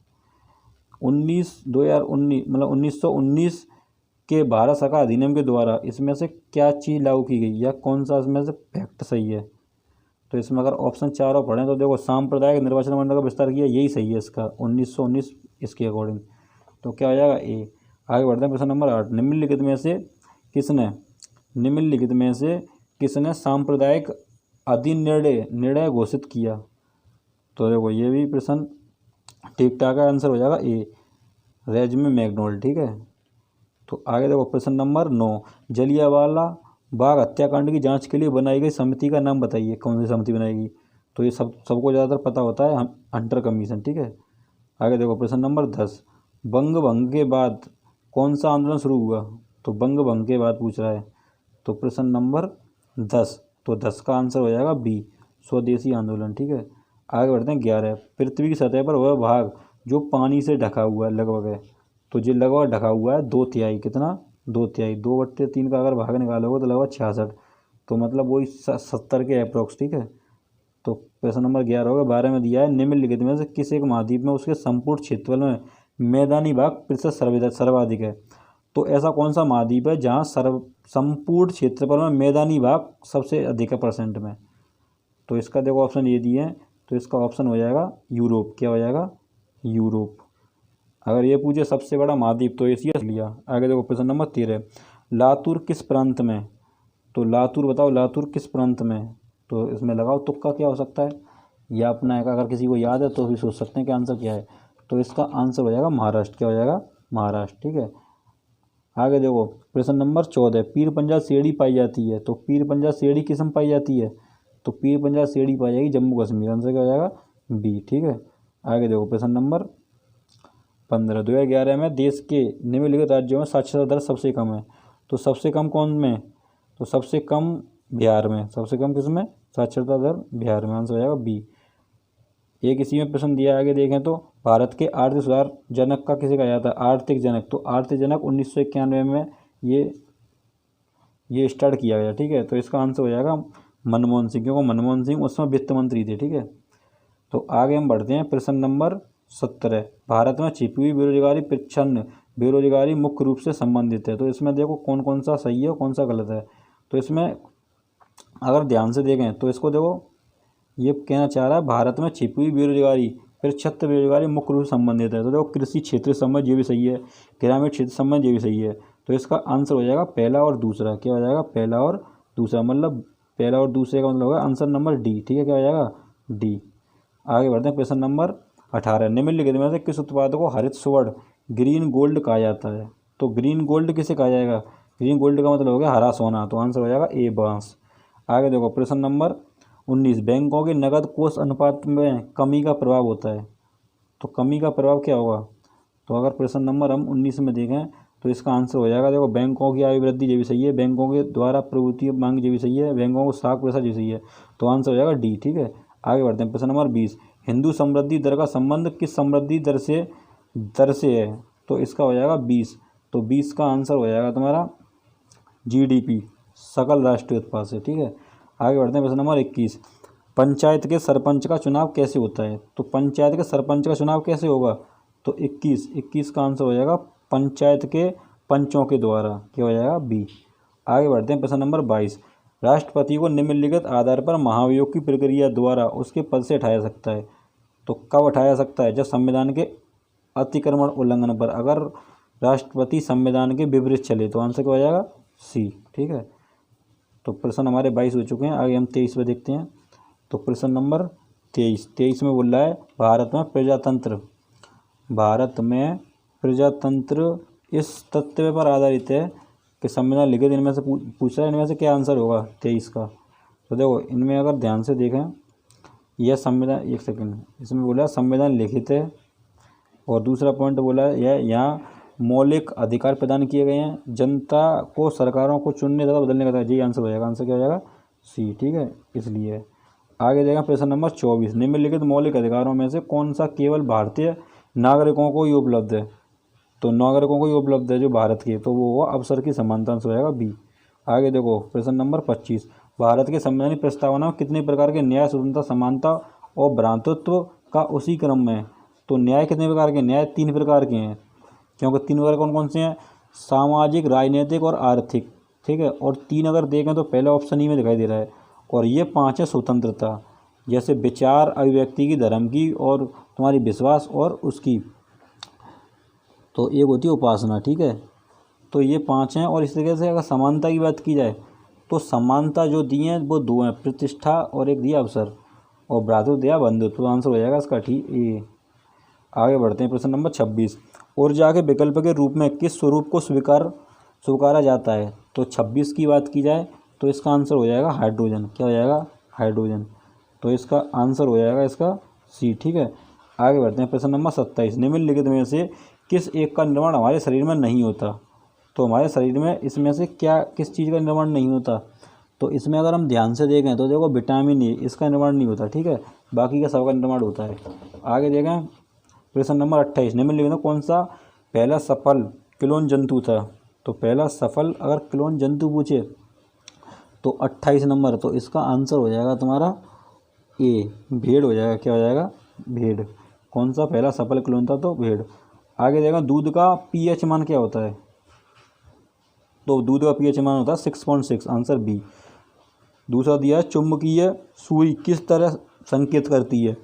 1919 के भारत सरकार अधिनियम के द्वारा इसमें से क्या चीज़ लागू की गई, या कौन सा इसमें से फैक्ट सही है? तो इसमें अगर ऑप्शन चारों पढ़ें तो देखो, सांप्रदायिक निर्वाचन मंडल का विस्तार किया, यही सही है इसका 1919 इसके अकॉर्डिंग। तो क्या हो जाएगा? ए। आगे बढ़ते हैं प्रश्न नंबर 8, निम्नलिखित में से किसने सांप्रदायिक अधिनिर्णय घोषित किया? तो देखो ये भी प्रश्न ठीक ठाक है। आंसर हो जाएगा ए, रेजिमे मैकडॉनल्ड। ठीक है, तो आगे देखो प्रश्न नंबर 9, जलियांवाला बाग हत्याकांड की जांच के लिए बनाई गई समिति का नाम बताइए। कौन सी समिति बनाएगी? तो ये सबको ज़्यादातर पता होता है, हंटर कमीशन। ठीक है, आगे देखो प्रश्न नंबर 10, बंग भंग के बाद कौन सा आंदोलन शुरू हुआ? तो बंग भंग के बाद पूछ रहा है। तो प्रश्न नंबर 10, तो 10 का आंसर हो जाएगा बी, स्वदेशी आंदोलन। ठीक है, आगे बढ़ते हैं 11, पृथ्वी की सतह पर वह भाग जो पानी से ढका हुआ है लगभग है। तो जो लगभग ढका हुआ है 2/3, कितना? 2/3, 2/3 का अगर भाग निकालोगे तो लगभग 66, तो मतलब वही 70 के अप्रोक्स। ठीक है, तो प्रश्न नंबर 11 होगा। 12 में दिया है, निम्नलिखित में से किस एक महाद्वीप में उसके संपूर्ण क्षेत्रफल में मैदानी भाग प्रतिशत सर्वाधिक है? तो ऐसा कौन सा महाद्वीप है जहाँ संपूर्ण क्षेत्रफल में मैदानी भाग सबसे अधिक है परसेंट में? तो इसका देखो ऑप्शन ये दिए हैं, तो इसका ऑप्शन हो जाएगा यूरोप। क्या हो जाएगा? यूरोप। अगर ये पूछे सबसे बड़ा महाद्वीप तो एशिया लिया। आगे देखो प्रश्न नंबर 13, लातूर किस प्रांत में? तो लातूर बताओ, लातूर किस प्रांत में? तो इसमें लगाओ तुक्का, क्या हो सकता है या अपना है? अगर किसी को याद है तो भी सोच सकते हैं कि आंसर क्या है। तो इसका आंसर हो जाएगा महाराष्ट्र। क्या हो जाएगा? महाराष्ट्र। ठीक है, आगे देखो प्रश्न नंबर 14, पीर पंजा सेड़ी पाई जाती है। तो पीर पंजा सेड़ी किस में पाई जाती है? तो पीर पंजा सेड़ी पाई जाएगी जम्मू कश्मीर। आंसर क्या हो जाएगा? बी। ठीक है, आगे देखो प्रश्न नंबर 15, 2011 में देश के निम्नलिखित राज्यों में साक्षरता दर सबसे कम है। तो सबसे कम कौन में? तो सबसे कम बिहार में। सबसे कम किस में? साक्षरता दर बिहार में। आंसर हो जाएगा बी। एक इसी में प्रश्न दिया है, आगे देखें तो भारत के आर्थिक सुधार जनक का किसे कहा जाता है? आर्थिक जनक। तो आर्थिक जनक 1991 में ये स्टार्ट किया गया। ठीक है, तो इसका आंसर हो जाएगा मनमोहन सिंह, क्योंकि मनमोहन सिंह उसमें वित्त मंत्री थे। ठीक है, तो आगे हम बढ़ते हैं प्रश्न नंबर 17, भारत में छिपी हुई बेरोजगारी प्रच्छन्न बेरोजगारी मुख्य रूप से संबंधित है। तो इसमें देखो कौन कौन सा सही है और कौन सा गलत है। तो इसमें अगर ध्यान से देखें तो इसको देखो, ये कहना चाह रहा है भारत में छिपी हुई बेरोजगारी प्रच्छन्न बेरोजगारी मुख्य रूप से संबंधित है। तो देखो कृषि क्षेत्र संबंध ये भी सही है, ग्रामीण क्षेत्र संबंध ये भी सही है। तो इसका आंसर हो जाएगा पहला और दूसरा। क्या हो जाएगा? पहला और दूसरा, मतलब पहला और दूसरे का मतलब होगा आंसर नंबर डी। ठीक है, क्या हो जाएगा? डी। आगे बढ़ते हैं प्रश्न नंबर 18, निम्नलिखित में से किस उत्पाद को हरित स्वर्ण ग्रीन गोल्ड कहा जाता है? तो ग्रीन गोल्ड किसे कहा जाएगा? ग्रीन गोल्ड का मतलब हो गया हरा सोना। तो आंसर हो जाएगा ए, बांस। आगे देखो प्रश्न नंबर 19, बैंकों के नकद कोष अनुपात में कमी का प्रभाव होता है। तो कमी का प्रभाव क्या होगा? तो अगर प्रश्न नंबर हम 19 में देखें तो इसका आंसर हो जाएगा, देखो बैंकों की आय वृद्धि ये भी सही है, बैंकों के द्वारा प्रवृत्ति मांग ये भी सही है, बैंकों को साख पैसा ये सही है। तो आंसर हो जाएगा डी। ठीक है, आगे बढ़ते हैं प्रश्न नंबर 20, हिंदू समृद्धि दर का संबंध किस समृद्धि दर से है? तो इसका हो जाएगा 20। तो 20 का आंसर हो जाएगा तुम्हारा जीडीपी सकल राष्ट्रीय उत्पाद से। ठीक है, आगे बढ़ते हैं। प्रश्न नंबर 21, पंचायत के सरपंच का चुनाव कैसे होता है? तो पंचायत के सरपंच का चुनाव कैसे होगा? तो 21 का आंसर हो जाएगा पंचायत के पंचों के द्वारा। क्या हो जाएगा? बी। आगे बढ़ते हैं। प्रश्न नंबर 22, राष्ट्रपति को निम्नलिखित आधार पर महाभियोग की प्रक्रिया द्वारा उसके पद से हटाया सकता है। तो कब हटाया सकता है? जब संविधान के अतिक्रमण उल्लंघन पर। अगर राष्ट्रपति संविधान के विपरीत चले तो आंसर क्या हो जाएगा? सी। ठीक है, तो प्रश्न हमारे 22 हो चुके हैं। आगे हम 23 में देखते हैं। तो प्रश्न नंबर 23 में बोल रहा है भारत में प्रजातंत्र इस तथ्य पर आधारित है कि संविधान लिखित। इनमें से पूछ रहा है, इनमें से क्या आंसर होगा 23 का? तो देखो, इनमें अगर ध्यान से देखें, यह संविधान, एक सेकंड, इसमें बोला संविधान लिखित है, और दूसरा पॉइंट बोला है यह यहाँ मौलिक अधिकार प्रदान किए गए हैं, जनता को सरकारों को चुनने तथा बदलने का। यही आंसर हो जाएगा। आंसर क्या हो जाएगा? सी। ठीक है, इसलिए आगे देखें। प्रश्न नंबर 24, निम्नलिखित मौलिक अधिकारों में से कौन सा केवल भारतीय नागरिकों को ही उपलब्ध है? तो नागरिकों को ही उपलब्ध है जो भारत के, तो वो अवसर की समानता। आंसर हो जाएगा बी। आगे देखो, प्रश्न नंबर 25, भारत के संवैधानिक प्रस्तावना में कितने प्रकार के न्याय, स्वतंत्रता, समानता और भ्रातृत्व का उसी क्रम में? तो न्याय कितने प्रकार के? न्याय 3 प्रकार के हैं, क्योंकि 3 प्रकार कौन कौन से हैं? सामाजिक, राजनीतिक और आर्थिक। ठीक है, और 3 अगर देखें तो पहले ऑप्शन ही में दिखाई दे रहा है, और ये 5 है स्वतंत्रता, जैसे विचार, अभिव्यक्ति की, धर्म की, और तुम्हारी विश्वास और उसकी। तो एक होती है उपासना। ठीक है, तो ये 5 हैं। और इस तरीके से अगर समानता की बात की जाए तो समानता जो दी हैं वो 2 हैं, प्रतिष्ठा और एक दिया अवसर, और भ्रातृत्व या बंधुत्व। तो आंसर हो जाएगा इसका ठीक ए। आगे बढ़ते हैं। प्रश्न नंबर 26, ऊर्जा के विकल्प के रूप में किस स्वरूप को स्वीकारा जाता है? तो 26 की बात की जाए तो इसका आंसर हो जाएगा हाइड्रोजन। क्या हो जाएगा? हाइड्रोजन। तो इसका आंसर हो जाएगा इसका सी। ठीक है, आगे बढ़ते हैं। प्रश्न नंबर 27, निम्नलिखित में से किस एक का निर्माण हमारे शरीर में नहीं होता? तो हमारे शरीर में इसमें से किस चीज़ का निर्माण नहीं होता? तो इसमें अगर हम ध्यान से देखें तो देखो, विटामिन ए, इसका निर्माण नहीं होता। ठीक है, बाकी का सबका निर्माण होता है। आगे देखें। प्रश्न नंबर 28, निम्नलिखित में कौन सा पहला सफल क्लोन जंतु था? तो पहला सफल अगर क्लोन जंतु पूछे तो 28 नंबर, तो इसका आंसर हो जाएगा तुम्हारा ए, भेड़ हो जाएगा। क्या हो जाएगा? भेड़। कौन सा पहला सफल क्लोन था? तो भेड़। आगे देखा, दूध का पीएच मान क्या होता है? तो दूध का पीएच मान होता है 6.6। Answer B. दूसरा दिया है, चुंबकीय सुई किस तरह संकेत करती है?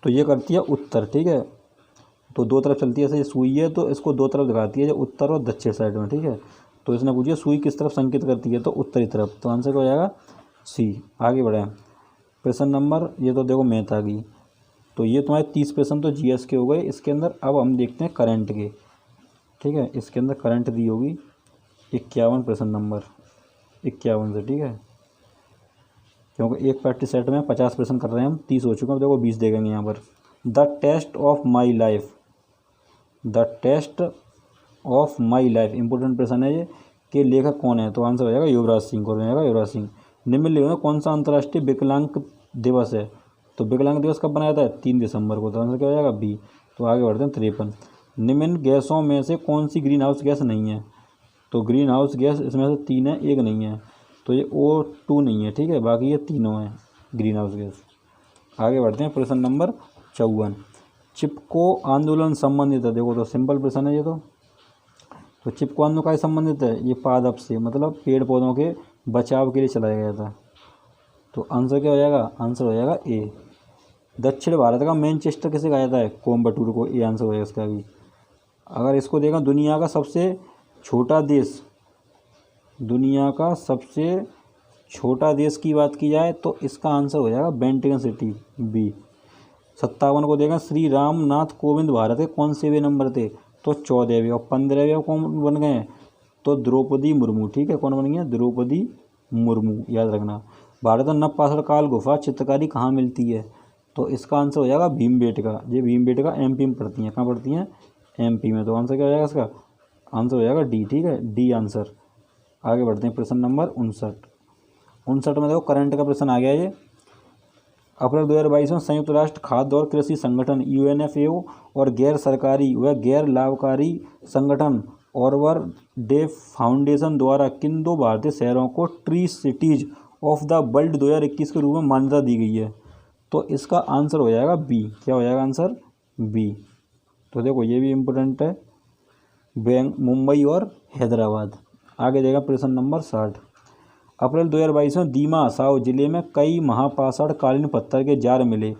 तो ये करती है उत्तर। ठीक है, तो 2 तरफ चलती है। ऐसे ये सुई है तो इसको 2 तरफ दिखाती है, जो उत्तर और दक्षिण साइड में। ठीक है, तो इसने पूछिए सुई किस तरफ संकेत करती है? तो उत्तरी तरफ। तो आंसर क्या हो जाएगा? सी। आगे बढ़े। प्रश्न नंबर, ये तो देखो मैथ आ गई, तो ये तुम्हारे 30 प्रश्न तो जीएस के हो गए। इसके अंदर अब हम देखते हैं करंट के। ठीक है, इसके अंदर करंट दी होगी 51 प्रश्न नंबर 51 से। ठीक है, क्योंकि एक प्रैक्टिस सेट में 50 प्रश्न कर रहे हैं हम, 30 हो चुके हैं। देखो 20 देखेंगे यहाँ पर। The test of my life, the test of my life, important प्रश्न है ये, के लेखक कौन है? तो आंसर हो जाएगा युवराज सिंह। कौन हो जाएगा? युवराज सिंह। निम्नलिखित में कौन सा अंतर्राष्ट्रीय विकलांग दिवस है? तो विकलांग दिवस कब बनाया था? 3 दिसंबर को। तो आंसर क्या हो जाएगा? बी। तो आगे बढ़ते हैं। 53, निम्न गैसों में से कौन सी ग्रीन हाउस गैस नहीं है? तो ग्रीन हाउस गैस इसमें से 3 है, एक नहीं है, तो ये O2 नहीं है। ठीक है, बाकी ये तीनों हैं ग्रीन हाउस गैस। आगे बढ़ते हैं। प्रश्न नंबर 54, चिपको आंदोलन संबंधित है? देखो, तो सिंपल प्रश्न है ये तो चिपको आंदोलन का संबंधित है? ये पादप से, मतलब पेड़ पौधों के बचाव के लिए चलाया गया था। तो आंसर क्या हो जाएगा? आंसर हो जाएगा ए। दक्षिण भारत का मैनचेस्टर किसे कहा जाता है? कोयम्बटूर को। ये आंसर हो जाएगा इसका भी। अगर इसको देखा, दुनिया का सबसे छोटा देश, दुनिया का सबसे छोटा देश की बात की जाए तो इसका आंसर हो जाएगा वेटिकन सिटी, बी। 57 को देखें, श्री रामनाथ कोविंद भारत के कौन से वे नंबर थे? तो 14वें। और 15वें कौन बन गए? तो द्रौपदी मुर्मू। ठीक है, कौन बन गया? द्रौपदी मुर्मू, याद रखना। भारत में नवपाषाण काल गुफा चित्रकारी कहाँ मिलती है? तो इसका आंसर हो जाएगा भीमबेटका। ये भीमबेटका एमपी में पड़ती हैं। कहाँ पड़ती हैं? एमपी में। तो आंसर क्या हो जाएगा इसका? आंसर हो जाएगा डी। ठीक है, डी आंसर। आगे बढ़ते हैं। प्रश्न नंबर 59 में देखो करंट का प्रश्न आ गया ये। अप्रैल 2022 में संयुक्त राष्ट्र खाद्य और कृषि संगठन UNFAO और गैर सरकारी व गैर लाभकारी संगठन ऑरवर डे फाउंडेशन द्वारा किन 2 भारतीय शहरों को tree cities of the world 2021 के रूप में मान्यता दी गई है? तो इसका आंसर हो जाएगा बी। क्या हो जाएगा आंसर? बी। तो देखो ये भी इम्पोर्टेंट है, मुंबई और हैदराबाद। आगे देगा प्रश्न नंबर 60। अप्रैल 2022 में दीमा हसाओ जिले में कई महापाषाण कालीन पत्थर के जार मिले।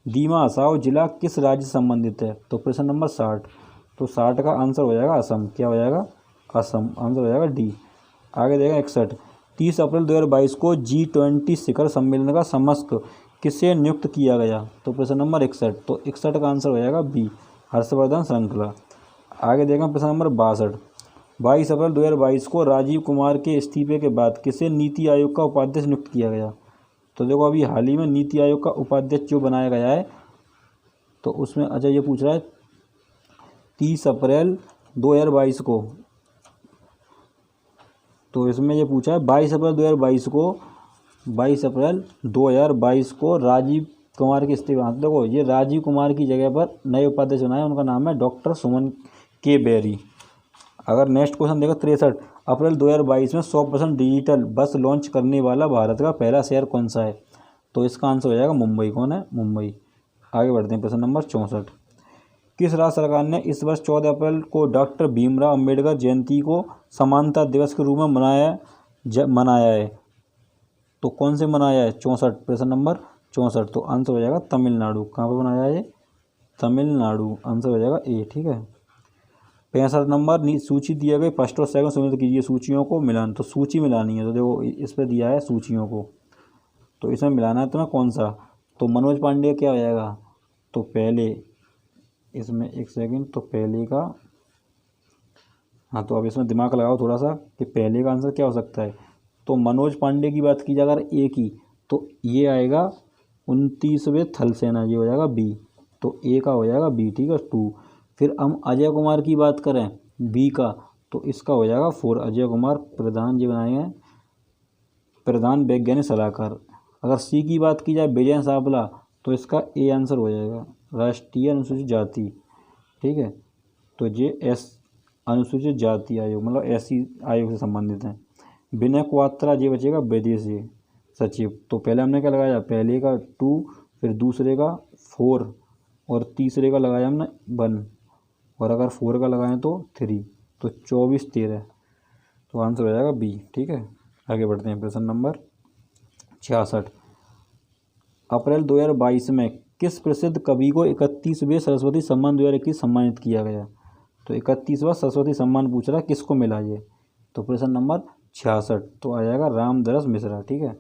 दीमा हसाओ जिला किस राज्य से संबंधित है? तो प्रश्न नंबर 60। तो 60 का आंसर हो जाएगा असम। क्या हो जाएगा? असम। आंसर हो जाएगा डी। आगे देगा 61। 30 अप्रैल 2022 को G20 शिखर सम्मेलन का समक्ष किसे नियुक्त किया गया? तो प्रश्न नंबर 61। तो 61 का आंसर हो जाएगा बी, हर्षवर्धन श्रृंखला। आगे देखें प्रश्न नंबर 62। 22 अप्रैल 2022 को राजीव कुमार के इस्तीफे के बाद किसे नीति आयोग का उपाध्यक्ष नियुक्त किया गया? तो देखो अभी हाल ही में नीति आयोग का उपाध्यक्ष जो बनाया गया है, तो उसमें अच्छा ये पूछ रहा है 30 अप्रैल 2022 को, तो इसमें ये पूछा है 22 अप्रैल 2022 को 22 अप्रैल 2022 को राजीव कुमार के इस्तीफे। देखो ये राजीव कुमार की जगह पर नए उपाध्यक्ष बनाए, उनका नाम है डॉक्टर सुमन के बेरी। अगर नेक्स्ट क्वेश्चन देखो 63 अप्रैल 2022 में 100% डिजिटल बस लॉन्च करने वाला भारत का पहला शहर कौन सा है? तो इसका आंसर हो जाएगा मुंबई। कौन है? मुंबई। आगे बढ़ते हैं प्रश्न नंबर 64। किस राज्य सरकार ने इस वर्ष 14 अप्रैल को डॉक्टर भीमराव अंबेडकर जयंती को समानता दिवस के रूप में मनाया है? तो कौन से मनाया है? 64। प्रश्न नंबर 64। तो आंसर हो जाएगा तमिलनाडु। कहाँ पर बनाया है? तमिलनाडु। आंसर हो जाएगा ए। ठीक है। 65 नंबर सूची दिया गई फर्स्ट और सेकंड सुनिश्चित कीजिए सूचियों को मिलान। तो सूची मिलानी है, तो देखो इस पर दिया है सूचियों को, तो इसमें मिलाना है तुम्हें कौन सा? तो मनोज पांडे क्या हो जाएगा? तो पहले इसमें एक सेकंड, तो पहले का, हाँ तो अब इसमें दिमाग लगाओ थोड़ा सा कि पहले का आंसर क्या हो सकता है। तो मनोज पांडे की बात की जाए अगर ए की, तो ये आएगा 29वें थल सेना, ये हो जाएगा बी। तो ए का हो जाएगा बी। ठीक है 2। फिर हम अजय कुमार की बात करें बी का, तो इसका हो जाएगा 4। अजय कुमार प्रधान जी बनाए हैं, प्रधान वैज्ञानिक सलाहकार। अगर सी की बात की जाए विजय सावला, तो इसका ए आंसर हो जाएगा राष्ट्रीय अनुसूचित जाति। ठीक है। तो ये अनुसूचित जाति आयोग मतलब ऐसी आयोग से संबंधित है। विनय क्वात्रा ये बचेगा विदेशी सचिव। तो पहले हमने क्या लगाया? पहले का 2, फिर दूसरे का 4 और तीसरे का लगाया हमने 1, और अगर 4 का लगाएं तो 3। तो 24 13। तो आंसर हो जाएगा बी। ठीक है। आगे बढ़ते हैं प्रश्न नंबर 66। अप्रैल 2022 में किस प्रसिद्ध कवि को 31वें सरस्वती सम्मान 2021 सम्मानित किया गया? तो 31वां सरस्वती सम्मान पूछ रहा है किसको मिला ये? तो प्रश्न नंबर 66। तो आ जाएगा रामदरस मिश्रा। ठीक है।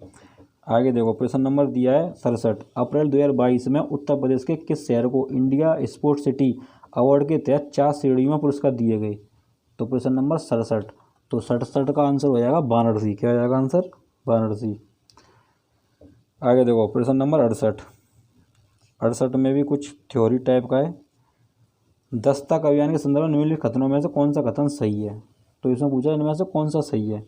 आगे देखो प्रश्न नंबर दिया है 67। अप्रैल 2022 में उत्तर प्रदेश के किस शहर को इंडिया स्पोर्ट्स सिटी अवार्ड के तहत 4 श्रेणियों में पुरस्कार दिए गए? तो प्रश्न नंबर 67। तो 67 का आंसर हो जाएगा वाराणसी। क्या हो जाएगा आंसर? वाराणसी। आगे देखो प्रश्न नंबर 68। 68 में भी कुछ थ्योरी टाइप का है। दस्तक अभियान के संदर्भ में निम्नलिखित कथनों में से कौन सा कथन सही है? तो इसमें पूछा इनमें से कौन सा सही है।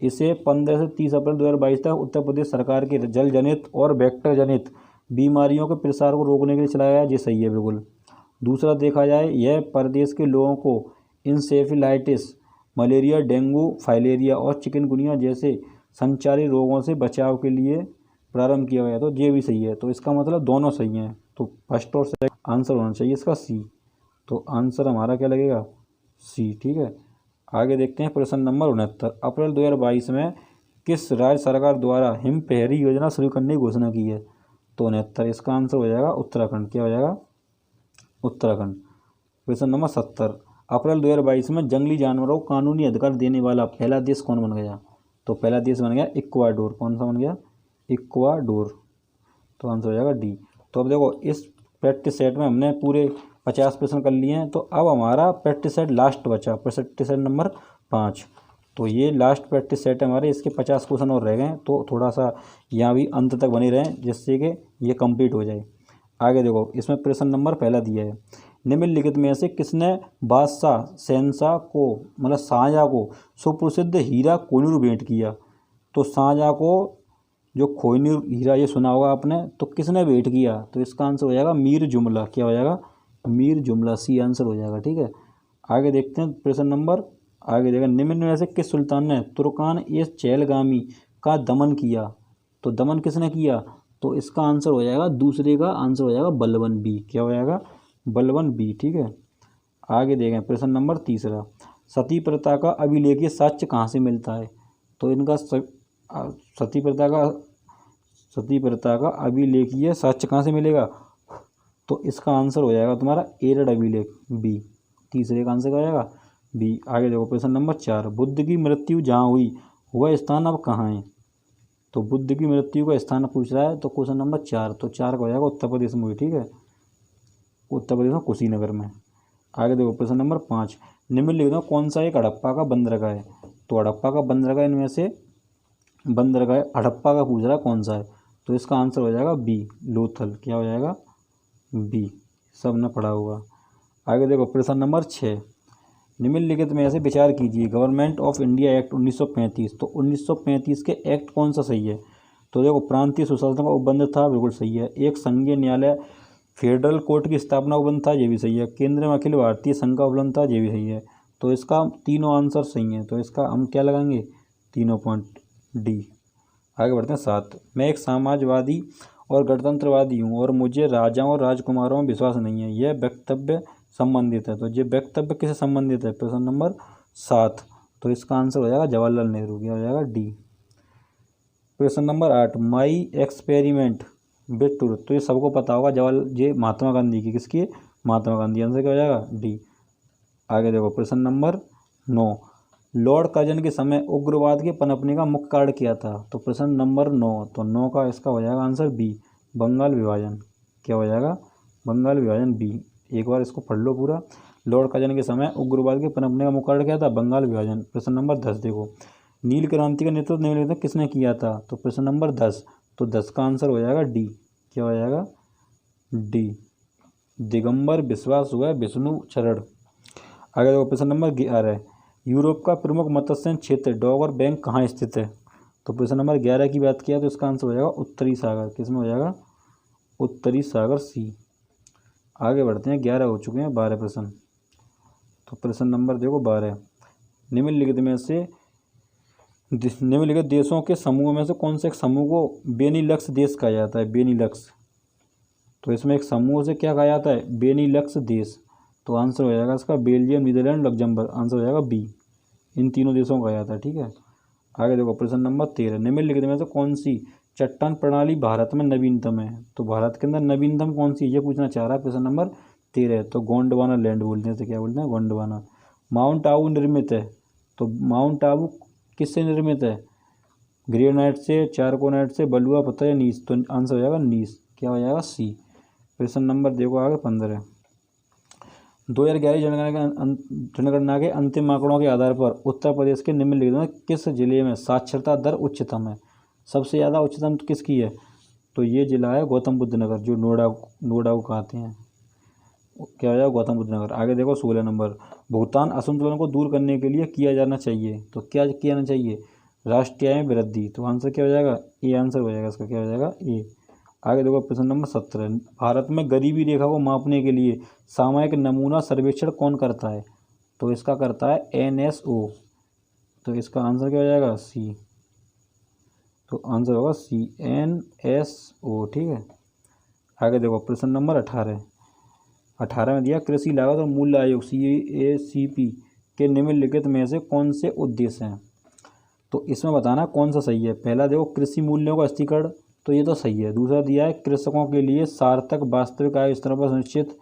इसे 15 से 30 अप्रैल 2022 तक उत्तर प्रदेश सरकार के जल जनित और वेक्टर जनित बीमारियों के प्रसार को रोकने के लिए चलाया गया। ये सही है बिल्कुल। दूसरा देखा जाए यह प्रदेश के लोगों को इंसेफेलाइटिस, मलेरिया, डेंगू, फाइलेरिया और चिकनगुनिया जैसे संचारी रोगों से बचाव के लिए प्रारंभ किया गया। तो ये भी सही है। तो इसका मतलब दोनों सही हैं। तो फर्स्ट और सेकंड आंसर होना चाहिए इसका सी। तो आंसर हमारा क्या लगेगा? सी। ठीक है। आगे देखते हैं प्रश्न नंबर 69। अप्रैल 2022 में किस राज्य सरकार द्वारा हिम पहरी योजना शुरू करने की घोषणा की है? तो 69। इसका आंसर हो जाएगा उत्तराखंड। क्या हो जाएगा? उत्तराखंड। प्रश्न नंबर 70। अप्रैल 2022 में जंगली जानवरों को कानूनी अधिकार देने वाला पहला देश कौन बन गया? तो पहला देश बन गया इक्वाडोर। कौन सा बन गया? इक्वाडोर। तो आंसर हो जाएगा डी। तो अब देखो इस प्रैक्टिस सेट में हमने पूरे 50 प्रश्न कर लिए हैं। तो अब हमारा प्रैक्टिस सेट लास्ट बचा, प्रैक्टिस सेट नंबर 5। तो ये लास्ट प्रैक्टिस सेट है हमारे, इसके 50 क्वेश्चन और रह गए। तो थोड़ा सा यहाँ भी अंत तक बने रहें जिससे कि ये कंप्लीट हो जाए। आगे देखो इसमें प्रश्न नंबर पहला दिया है, निम्नलिखित में से किसने बादशाह शहंशाह को मतलब शाहजहाँ को सुप्रसिद्ध हीरा कोहिनूर भेंट किया? तो शाहजहाँ को जो कोहिनूर हीरा ये सुना होगा आपने, तो किसने भेंट किया? तो इसका आंसर हो जाएगा मीर जुमला। क्या हो जाएगा? मीर जुमला। सी आंसर हो जाएगा। ठीक है। आगे देखते हैं प्रश्न नंबर, आगे देखा निम्न में से किस सुल्तान ने तुर्कान ए चहलगामी का दमन किया। तो दमन किसने किया, तो इसका आंसर हो जाएगा, दूसरे का आंसर हो जाएगा बलबन बी। क्या हो जाएगा, बलबन बी। ठीक है, आगे देखें प्रश्न नंबर तीसरा, सती प्रथा का अभिलेखीय साक्ष्य कहाँ से मिलता है। तो इनका सती प्रथा का अभिलेखीय साक्ष्य कहाँ से मिलेगा, तो इसका आंसर हो जाएगा तुम्हारा एरड़ अभिलेख बी। तीसरे का आंसर क्या हो जाएगा बी। आगे देखो प्रश्न नंबर 4, बुद्ध की मृत्यु जहाँ हुई वह स्थान अब कहाँ है। तो बुद्ध की मृत्यु का स्थान पूछ रहा है, तो क्वेश्चन नंबर 4, तो 4 का हो जाएगा उत्तर प्रदेश में हुई। ठीक है, उत्तर प्रदेश में कुशीनगर में। आगे देखो प्रश्न नंबर 5, निम्नलिखित में कौन सा एक हड़प्पा का बंदरगाह है। तो हड़प्पा का बंदरगाह इनमें से बंदरगाह हड़प्पा का पूछ रहा है कौन सा है, तो इसका आंसर हो जाएगा बी, लोथल। क्या हो जाएगा बी, सब ने पढ़ा होगा। आगे देखो प्रश्न नंबर 6, निम्नलिखित में से विचार कीजिए, गवर्नमेंट ऑफ इंडिया एक्ट 1935। तो 1935 के एक्ट कौन सा सही है। तो देखो प्रांतीय सुशासन का उपबंध था, बिल्कुल सही है। एक संघीय न्यायालय फेडरल कोर्ट की स्थापना उपबंध था, ये भी सही है। केंद्र में अखिल भारतीय संघ का उपबंध था, ये भी सही है। तो इसका तीनों आंसर सही है, तो इसका हम क्या लगाएंगे, तीनों पॉइंट डी। आगे बढ़ते हैं 7, मैं एक समाजवादी और गणतंत्रवादी हूँ और मुझे राजाओं और राजकुमारों में विश्वास नहीं है, यह वक्तव्य संबंधित है। तो ये वक्तव्य किससे संबंधित है, प्रश्न नंबर 7। तो इसका आंसर हो जाएगा जवाहरलाल नेहरू। क्या हो जाएगा डी। प्रश्न number 8, my experiment with truth. तो ये सबको पता होगा, ये महात्मा गांधी की, किसकी, महात्मा गांधी। आंसर क्या हो जाएगा डी। आगे देखो प्रश्न नंबर 9, लॉर्ड कर्जन के समय उग्रवाद के पनपने का मुख्य कारण क्या था। तो प्रश्न नंबर 9, तो 9 का इसका हो जाएगा आंसर बी, बंगाल विभाजन। क्या हो जाएगा, बंगाल विभाजन बी। एक बार इसको पढ़ लो पूरा, लॉर्ड कर्जन के समय उग्रवाद के पनपने का मुख्य कारण क्या था, बंगाल विभाजन। प्रश्न नंबर 10 देखो, नील क्रांति का नेतृत्व निम्नलिखित में किसने किया था। तो प्रश्न नंबर 10, तो 10 का आंसर हो जाएगा डी। क्या हो जाएगा डी, दिगंबर विश्वास हुआ विष्णु चरण। आगे देखो प्रश्न नंबर 11, यूरोप का प्रमुख मत्स्य क्षेत्र डॉगर बैंक कहाँ स्थित है। तो प्रश्न नंबर 11 की बात किया तो इसका आंसर हो जाएगा उत्तरी सागर। किसमें हो जाएगा, उत्तरी सागर सी। आगे बढ़ते हैं, 11 हो चुके हैं, 12 प्रश्न। तो प्रश्न नंबर देखो 12, निम्नलिखित देशों के समूह में से कौन से एक समूह को बेनिलक्स देश कहा जाता है, बेनिलक्स। तो इसमें एक समूह से क्या कहा जाता है, बेनिलक्स देश। तो आंसर हो जाएगा इसका बेल्जियम, नीदरलैंड, लग्जमबर्ग। आंसर हो जाएगा बी, इन तीनों देशों को कहा जाता है। ठीक है, आगे देखो प्रश्न नंबर 13, निम्नलिखित में से कौन सी चट्टान प्रणाली भारत में नवीनतम है। तो भारत के अंदर नवीनतम कौन सी, ये पूछना चाह रहा है प्रश्न नंबर 13। तो गोंडवाना लैंड बोलते हैं, तो क्या बोलते हैं, गोंडवाना। माउंट आबू निर्मित है, तो माउंट आबू किससे निर्मित है, ग्रेनाइट से, चारकोनाइट से, बलुआ पत्थर या नीस। तो आंसर हो जाएगा नीस। क्या हो जाएगा सी। प्रश्न नंबर देखो आगे 15, 2011 जनगणना के अंतिम आंकड़ों के आधार पर उत्तर प्रदेश के निम्नलिखित में किस जिले में साक्षरता दर उच्चतम है। सबसे ज़्यादा उच्चतम किसकी है, तो ये जिला है गौतम बुद्ध नगर, जो नोएडा को कहते हैं। क्या हो जाएगा, गौतम बुद्ध नगर। आगे देखो 16 नंबर, भुगतान असंतुलन को दूर करने के लिए किया जाना चाहिए। तो क्या किया जाना चाहिए, राष्ट्रीय आय में वृद्धि। तो आंसर क्या हो जाएगा, ए आंसर हो जाएगा इसका। क्या हो जाएगा ए। आगे देखो प्रश्न नंबर 17, भारत में गरीबी रेखा को मापने के लिए सामयिक नमूना सर्वेक्षण कौन करता है। तो इसका करता है NSO। तो इसका आंसर क्या हो जाएगा सी। तो आंसर होगा सी, NSO। ठीक है, आगे देखो प्रश्न नंबर 18 में दिया, कृषि लागत और मूल्य आयोग CACP के निम्नलिखित में से कौन से उद्देश्य हैं। तो इसमें बताना कौन सा सही है। पहला देखो कृषि मूल्यों का स्थिरीकरण, तो ये तो सही है। दूसरा दिया है कृषकों के लिए सार्थक वास्तविक आय स्तरों पर सुनिश्चित,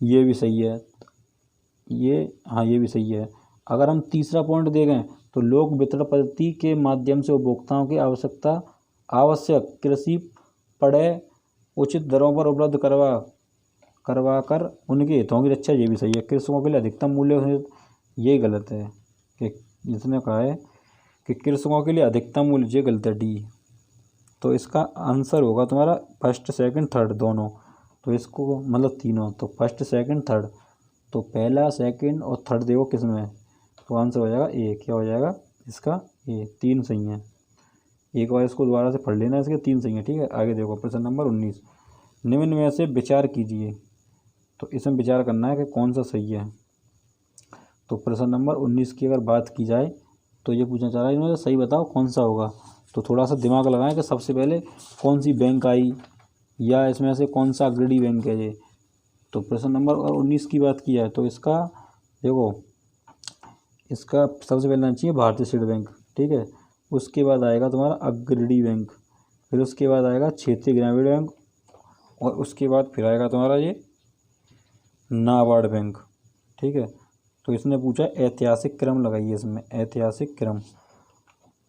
ये भी सही है। ये भी सही है। अगर हम तीसरा पॉइंट देखें तो लोक वितरण पद्धति के माध्यम से उपभोक्ताओं की आवश्यक कृषि पड़े उचित दरों पर उपलब्ध करवा कर उनके हितों की रक्षा, ये भी सही है। कृषकों के लिए अधिकतम मूल्य, ये गलत है कि जिसने कहा है कि कृषकों के लिए अधिकतम मूल्य, ये गलत है डी। तो इसका आंसर होगा तुम्हारा फर्स्ट सेकंड थर्ड दोनों। तो इसको मतलब तीनों, तो फर्स्ट सेकंड थर्ड, तो पहला सेकंड और थर्ड देखो किस में है। तो आंसर हो जाएगा ए। क्या हो जाएगा इसका ए, 3 सही हैं। एक बार इसको दोबारा से पढ़ लेना, इसके 3 सही हैं। ठीक है, आगे देखो प्रश्न नंबर 19, निम्न में से विचार कीजिए। तो इसमें विचार करना है कि कौन सा सही है। तो प्रश्न नंबर 19 की अगर बात की जाए तो ये पूछना चाह रहा है इनमें से सही बताओ कौन सा होगा। तो थोड़ा सा दिमाग लगाएं कि सबसे पहले कौन सी बैंक आई या इसमें से कौन सा अग्रणी बैंक है ये। तो प्रश्न नंबर 19 की बात की जाए तो इसका देखो, इसका सबसे पहले आना चाहिए भारतीय स्टेट बैंक, ठीक है। उसके बाद आएगा तुम्हारा अग्रणी बैंक, फिर उसके बाद आएगा क्षेत्रीय ग्रामीण बैंक, और उसके बाद फिर आएगा तुम्हारा ये नाबार्ड बैंक, ठीक है। तो इसने पूछा ऐतिहासिक क्रम लगाइए इसमें, ऐतिहासिक क्रम।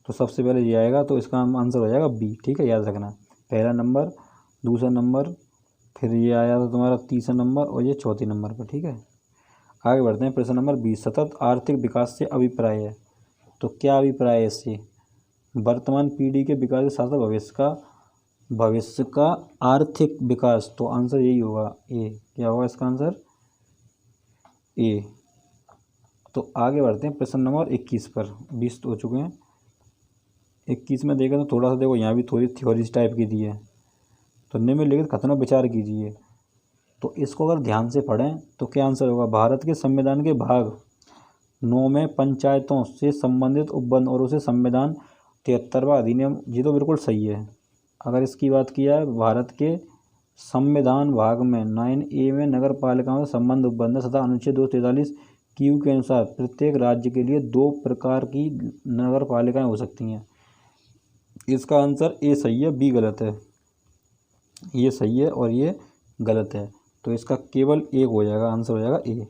तो सबसे पहले ये आएगा, तो इसका आंसर हो जाएगा बी, ठीक है, याद रखना। पहला नंबर, दूसरा नंबर, फिर ये आया था तुम्हारा तीसरा नंबर, और ये चौथे नंबर पर, ठीक है। आगे बढ़ते हैं। प्रश्न नंबर 20, सतत आर्थिक विकास से अभिप्राय है। तो क्या अभिप्राय है इससे? वर्तमान पीढ़ी के विकास के साथ भविष्य का आर्थिक विकास। तो आंसर यही होगा ए। क्या होगा इसका आंसर? ए। तो आगे बढ़ते हैं प्रश्न नंबर 21 पर। 20 तो हो चुके हैं। 21 में देखें तो थोड़ा सा देखो, यहाँ भी थोड़ी थ्योरीज टाइप की दी है। तो निम्नलिखित कथनों पर विचार कीजिए। तो इसको अगर ध्यान से पढ़ें तो क्या आंसर होगा? भारत के संविधान के भाग 9 में पंचायतों से संबंधित उपबंध और उसे संविधान 73वां अधिनियम, ये तो बिल्कुल सही है। अगर इसकी बात की जाए, भारत के संविधान भाग में 9A में नगर पालिकाओं से संबंध उपबंध है तथा अनुच्छेद 243 क्यू के अनुसार प्रत्येक राज्य के लिए 2 प्रकार की नगर पालिकाएँ हो सकती हैं। इसका आंसर ए सही है, बी गलत है। ये सही है और ये गलत है, तो इसका केवल एक हो जाएगा, आंसर हो जाएगा ए।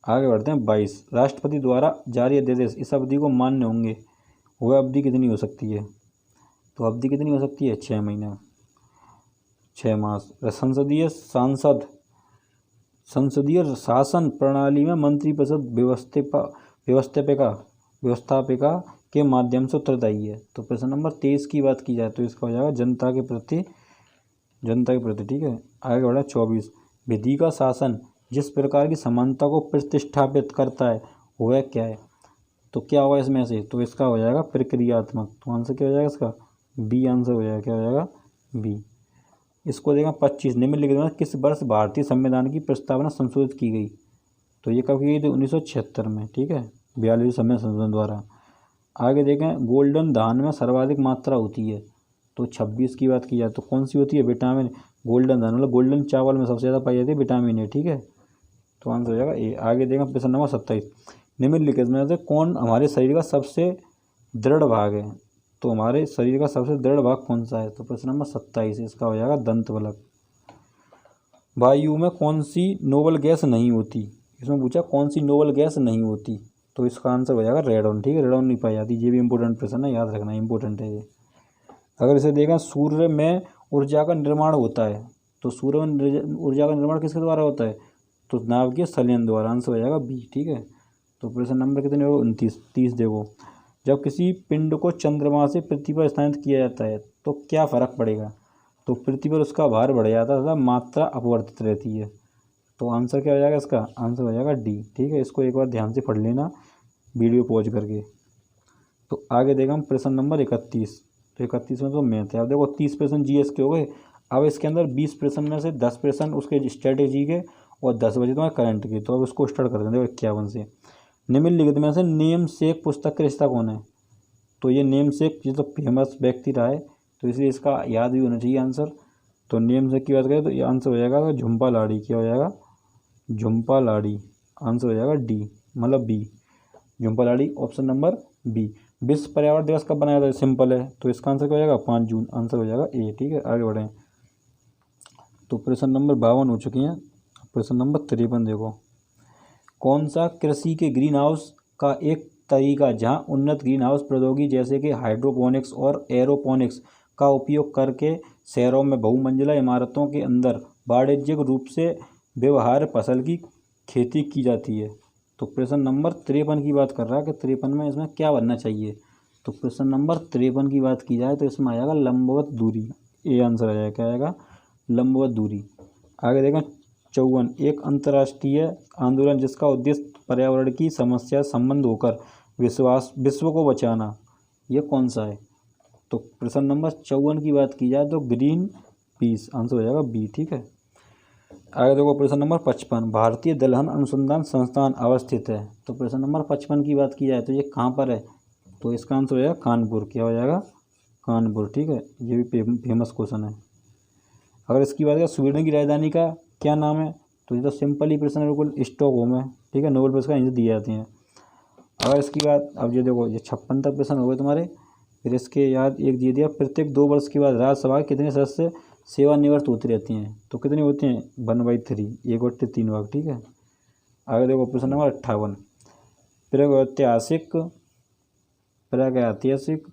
आगे बढ़ते हैं। 22, राष्ट्रपति द्वारा जारी अध्यादेश इस अवधि को मान्य होंगे, वह अवधि कितनी हो सकती है? तो अवधि कितनी हो सकती है? 6 महीने, 6 मास। संसदीय शासन प्रणाली में मंत्रिपरिषद व्यवस्थापिका के माध्यम से उत्तरदायी है। तो प्रश्न नंबर 23 की बात की जाए तो इसका हो जाएगा जनता के प्रति, ठीक है। आगे बढ़ा 24, विधि का शासन जिस प्रकार की समानता को प्रतिष्ठापित करता है वह क्या है? तो क्या होगा इसमें से? तो इसका हो जाएगा प्रक्रियात्मक। तो आंसर क्या हो जाएगा इसका? बी आंसर हो जाएगा। क्या हो जाएगा? बी। इसको देखा 25, निम्नलिखित में किस वर्ष भारतीय संविधान की प्रस्तावना संशोधित की गई? तो ये कब की गई थी? 1976 में, ठीक है, 42वें संविधान संशोधन द्वारा। आगे देखें, गोल्डन धान में सर्वाधिक मात्रा होती है। तो 26 की बात की जाए तो कौन सी होती है? विटामिन। गोल्डन धान मतलब गोल्डन चावल में सबसे ज़्यादा पाई जाती है विटामिन ए, ठीक है। तो आंसर हो जाएगा ए। आगे देखें प्रश्न नंबर 27, निम्नलिखित में से कौन हमारे शरीर का सबसे दृढ़ भाग है? तो हमारे शरीर का सबसे दृढ़ भाग कौन सा है? तो प्रश्न नंबर 27, इसका हो जाएगा दंत फलक। वायु में कौन सी नोबल गैस नहीं होती? इसमें पूछा कौन सी नोबल गैस नहीं होती, तो इसका आंसर हो जाएगा रेडॉन, ठीक है। रेडॉन नहीं पाई जाती। ये भी इंपॉर्टेंट प्रश्न है, याद रखना, इंपॉर्टेंट है ये। अगर इसे देखें, सूर्य में ऊर्जा का निर्माण होता है। तो सूर्य में ऊर्जा का निर्माण किसके द्वारा होता है? तो नाभिकीय संलयन द्वारा। आंसर हो जाएगा बी, ठीक है। तो प्रश्न नंबर कितने हो? 29। 30 देखो, जब किसी पिंड को चंद्रमा से पृथ्वी पर स्थानांतरित किया जाता है तो क्या फर्क पड़ेगा? तो पृथ्वी पर उसका भार बढ़ जाता है तथा मात्रा अपवर्तित रहती है। तो आंसर क्या हो जाएगा इसका? आंसर हो जाएगा डी, ठीक है। इसको एक बार ध्यान से पढ़ लेना वीडियो पॉज करके। तो आगे देखा हम प्रश्न नंबर 31। तो 31 में तो मैथ है। अब देखो 30 प्रश्न जीएस के हो गए। अब इसके अंदर 20 प्रश्न में से 10 प्रश्न उसके स्ट्रेटेजी के और 10 बजे तुम्हारे करंट के। तो अब इसको स्टार्ट करते हैं। देखो 51 से, निम्नलिखित में से नेम सेक पुस्तक का रचयिता कौन है? तो ये नेम सेक ये तो फेमस व्यक्ति रहा है, तो इसलिए इसका याद भी होना चाहिए आंसर। तो नेम सेक की बात करें तो ये आंसर हो जाएगा झुम्पा लाहिड़ी। क्या हो जाएगा? झुम्पा लाहिड़ी। आंसर हो जाएगा डी, मतलब B, Jhumpa Lahiri, option number B. विश्व पर्यावरण दिवस कब बनाया था? सिंपल है, तो इसका आंसर क्या हो जाएगा? 5 जून। आंसर हो जाएगा ए, ठीक है। आगे बढ़ें। तो प्रश्न नंबर 52 हो चुकी हैं। प्रश्न नंबर 53 देखो, कौन सा कृषि के ग्रीन हाउस का एक तरीका जहां उन्नत ग्रीन हाउस प्रौद्योगिकी जैसे कि हाइड्रोपोनिक्स और एरोपोनिक्स का उपयोग करके शहरों में बहुमंजिला इमारतों के अंदर वाणिज्यिक रूप से व्यवहार्य फसल की खेती की जाती है? तो प्रश्न नंबर 53 की बात कर रहा है कि 53 में इसमें क्या बनना चाहिए? तो प्रश्न नंबर 53 की बात की जाए तो इसमें आएगा लंबवत दूरी। ए आंसर आ जाएगा। क्या आएगा? लंबवत दूरी। आगे देखें 54, एक अंतर्राष्ट्रीय आंदोलन जिसका उद्देश्य पर्यावरण की समस्या संबंध होकर विश्व को बचाना, ये कौन सा है? तो प्रश्न नंबर 54 की बात की जाए तो ग्रीन पीस। आंसर हो जाएगा बी, ठीक है। आगे देखो प्रश्न नंबर 55, भारतीय दलहन अनुसंधान संस्थान अवस्थित है। तो प्रश्न नंबर 55 की बात की जाए तो ये कहाँ पर है, तो इसका आंसर हो जाएगा कानपुर। क्या हो जाएगा, कानपुर। ठीक है, ये भी फेमस क्वेश्चन है। अगर इसकी बात करें स्वीडन की राजधानी का क्या नाम है, तो ये तो सिंपल ही प्रश्न है, बिल्कुल स्टॉकहोम है। ठीक है, नोबेल पुरस्कार इन्हें दिए जाते हैं। अगर इसकी बात, अब ये देखो ये 56 तक प्रश्न हो गए तुम्हारे। फिर इसके याद एक दिए दिया, प्रत्येक 2 वर्ष के बाद राज्यसभा के कितने सदस्य सेवानिवृत्त होती रहती हैं, तो कितने होते हैं, 1/3, 1/3 भाग। ठीक है, आगे देखो प्रश्न नंबर 58, प्रागैतिहासिक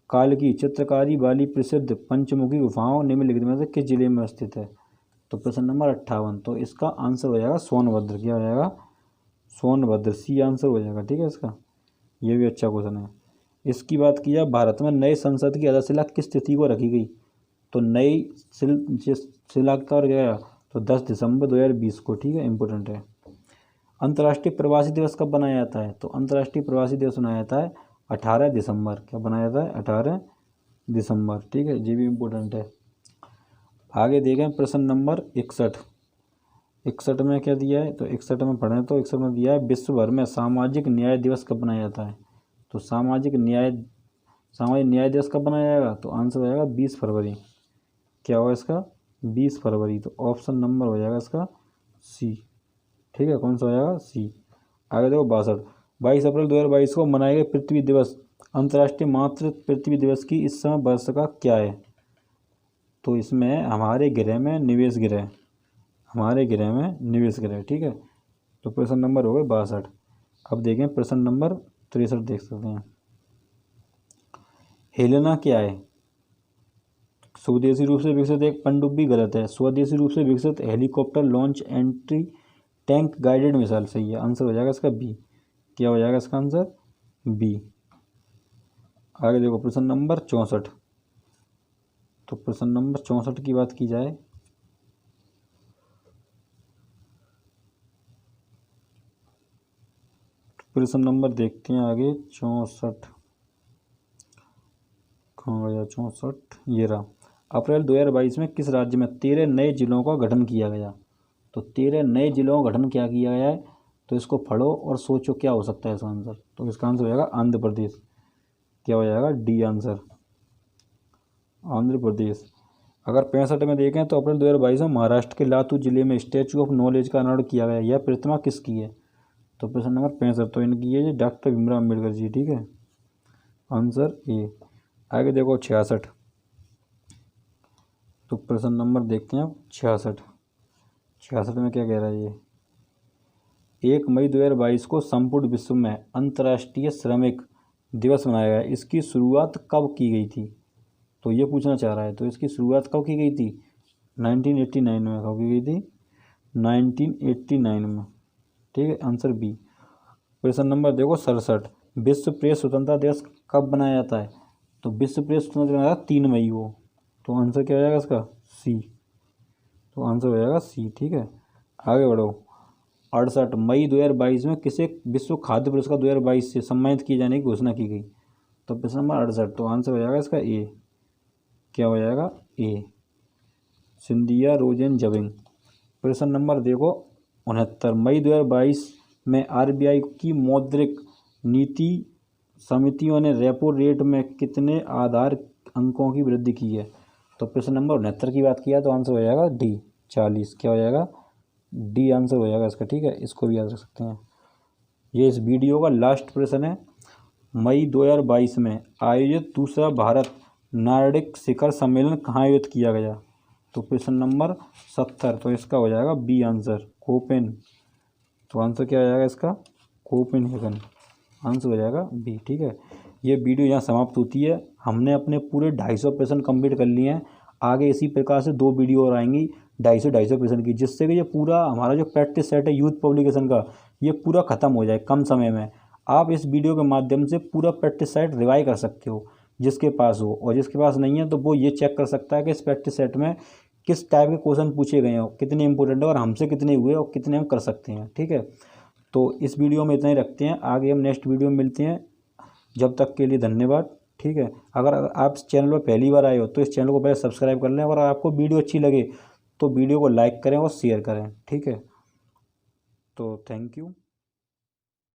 काल की चित्रकारी वाली प्रसिद्ध पंचमुखी गुफाओं निम्नलिखित में से किस जिले में स्थित है। तो प्रश्न नंबर 58, तो इसका आंसर हो जाएगा सोनभद्र। क्या हो जाएगा, सोनभद्र, सी आंसर हो जाएगा। ठीक है, इसका ये भी अच्छा क्वेश्चन है। इसकी बात की जाए भारत में नए संसद की आधारशिला किस तिथि को रखी गई, तो नई शिला कब गया, तो 10 दिसंबर 2020 को। ठीक है, इंपॉर्टेंट है। अंतर्राष्ट्रीय प्रवासी दिवस कब बनाया जाता है, तो अंतर्राष्ट्रीय प्रवासी दिवस बनाया जाता है 18 दिसंबर। क्या बनाया जाता है, 18 दिसंबर। ठीक है, ये भी इम्पोर्टेंट है। आगे देखें प्रश्न नंबर 61 में क्या दिया है, तो 61 में पढ़ें तो 61 में दिया है विश्व भर में सामाजिक न्याय दिवस कब बनाया जाता है। तो सामाजिक न्याय दिवस कब बनाया जाएगा, तो आंसर हो जाएगा 20 फरवरी। क्या होगा इसका, 20 फरवरी। तो ऑप्शन नंबर हो जाएगा इसका सी। ठीक है, कौन सा हो जाएगा, सी। आगे देखो 22 अप्रैल 2022 को मनाए गए पृथ्वी दिवस, अंतर्राष्ट्रीय मातृ पृथ्वी दिवस की इस समय वर्ष का क्या है। तो इसमें हमारे ग्रह में निवेश ग्रह, ठीक है। तो प्रश्न नंबर हो गए 62। अब देखें प्रश्न नंबर 63 देख सकते हैं। हेलेना क्या है, स्वदेशी रूप से विकसित एक पनडुब्बी, गलत है। स्वदेशी रूप से विकसित helicopter launch entry tank guided missile, सही है। आंसर हो जाएगा इसका बी। क्या हो जाएगा इसका आंसर, बी। आगे देखो प्रश्न नंबर 64। तो प्रश्न नंबर 64 की बात की जाए, प्रश्न नंबर देखते हैं आगे 64 कहाँ गया, 64 ये रहा। अप्रैल 2022 में किस राज्य में 13 नए जिलों का गठन किया गया। तो 13 नए जिलों का गठन क्या किया गया है, तो इसको पढ़ो और सोचो क्या हो सकता है इसका आंसर। तो इसका आंसर हो जाएगा आंध्र प्रदेश। क्या हो जाएगा, डी आंसर, आंध्र प्रदेश। अगर 65 में देखें तो अप्रैल 2022 में महाराष्ट्र के लातूर जिले में स्टैचू ऑफ नॉलेज का अनावरण किया गया। यह प्रतिमा किसकी है, तो प्रश्न नंबर 65 तो इनकी है डॉक्टर भीमराव अम्बेडकर जी। ठीक है, आंसर ए। आगे देखो 66। तो प्रश्न नंबर देखते हैं अब 66 में क्या कह रहा है ये, 1 मई 2022 को संपूर्ण विश्व में अंतर्राष्ट्रीय श्रमिक दिवस मनाया गया। इसकी शुरुआत कब की गई थी, तो ये पूछना चाह रहा है। तो इसकी शुरुआत कब की गई थी, 1989 में। कब की गई थी, 1989 में। ठीक है, आंसर बी। प्रश्न नंबर देखो 67, विश्व प्रेस स्वतंत्रता दिवस कब बनाया जाता है। तो विश्व प्रेस स्वतंत्रता दिवस 3 मई को। तो आंसर क्या हो जाएगा इसका, सी। तो आंसर हो जाएगा सी। ठीक है, आगे बढ़ो। 68 मई 2022 में किसे विश्व खाद्य पुरस्कार 2022 से सम्मानित किए जाने की घोषणा की गई। तो प्रश्न नंबर 68 तो आंसर हो जाएगा इसका ए। क्या हो जाएगा, ए, सिंधिया रोजेन जबिंग। प्रश्न नंबर देखो 69 मई 2022 में आरबीआई की मौद्रिक नीति समितियों ने रेपो रेट में कितने आधार अंकों की वृद्धि की है। तो प्रश्न नंबर 69 की बात किया तो आंसर हो जाएगा डी, 40। क्या हो जाएगा, डी आंसर हो जाएगा इसका। ठीक है, इसको भी याद रख सकते हैं। ये इस वीडियो का लास्ट प्रश्न है। मई 2022 में आयोजित दूसरा भारत नार्डिक शिखर सम्मेलन कहाँ आयोजित किया गया। तो प्रश्न नंबर 70 तो इसका हो जाएगा बी आंसर, कोपेन। तो आंसर क्या हो जाएगा इसका, कोपेनहेगन। आंसर हो जाएगा बी। ठीक है, ये वीडियो यहाँ समाप्त होती है। हमने अपने पूरे 250 प्रश्न कंप्लीट कर लिए हैं। आगे इसी प्रकार से 2 वीडियो और आएंगी 250 प्रश्न की, जिससे कि ये पूरा हमारा जो प्रैक्टिस सेट है यूथ पब्लिकेशन का, ये पूरा ख़त्म हो जाए कम समय में। आप इस वीडियो के माध्यम से पूरा प्रैक्टिस सेट रिवाइज कर सकते हो जिसके पास हो, और जिसके पास नहीं है तो वो ये चेक कर सकता है कि इस प्रैक्टिस सेट में किस टाइप के क्वेश्चन पूछे गए हो, कितने इंपॉर्टेंट है और हमसे कितने हुए और कितने हम कर सकते हैं। ठीक है, तो इस वीडियो में इतना ही रखते हैं। आगे हम नेक्स्ट वीडियो में मिलते हैं। जब तक के लिए धन्यवाद। ठीक है, अगर आप चैनल पर पहली बार आए हो तो इस चैनल को पहले सब्सक्राइब कर लें। अगर आपको वीडियो अच्छी लगे तो वीडियो को लाइक करें और शेयर करें, ठीक है। तो थैंक यू।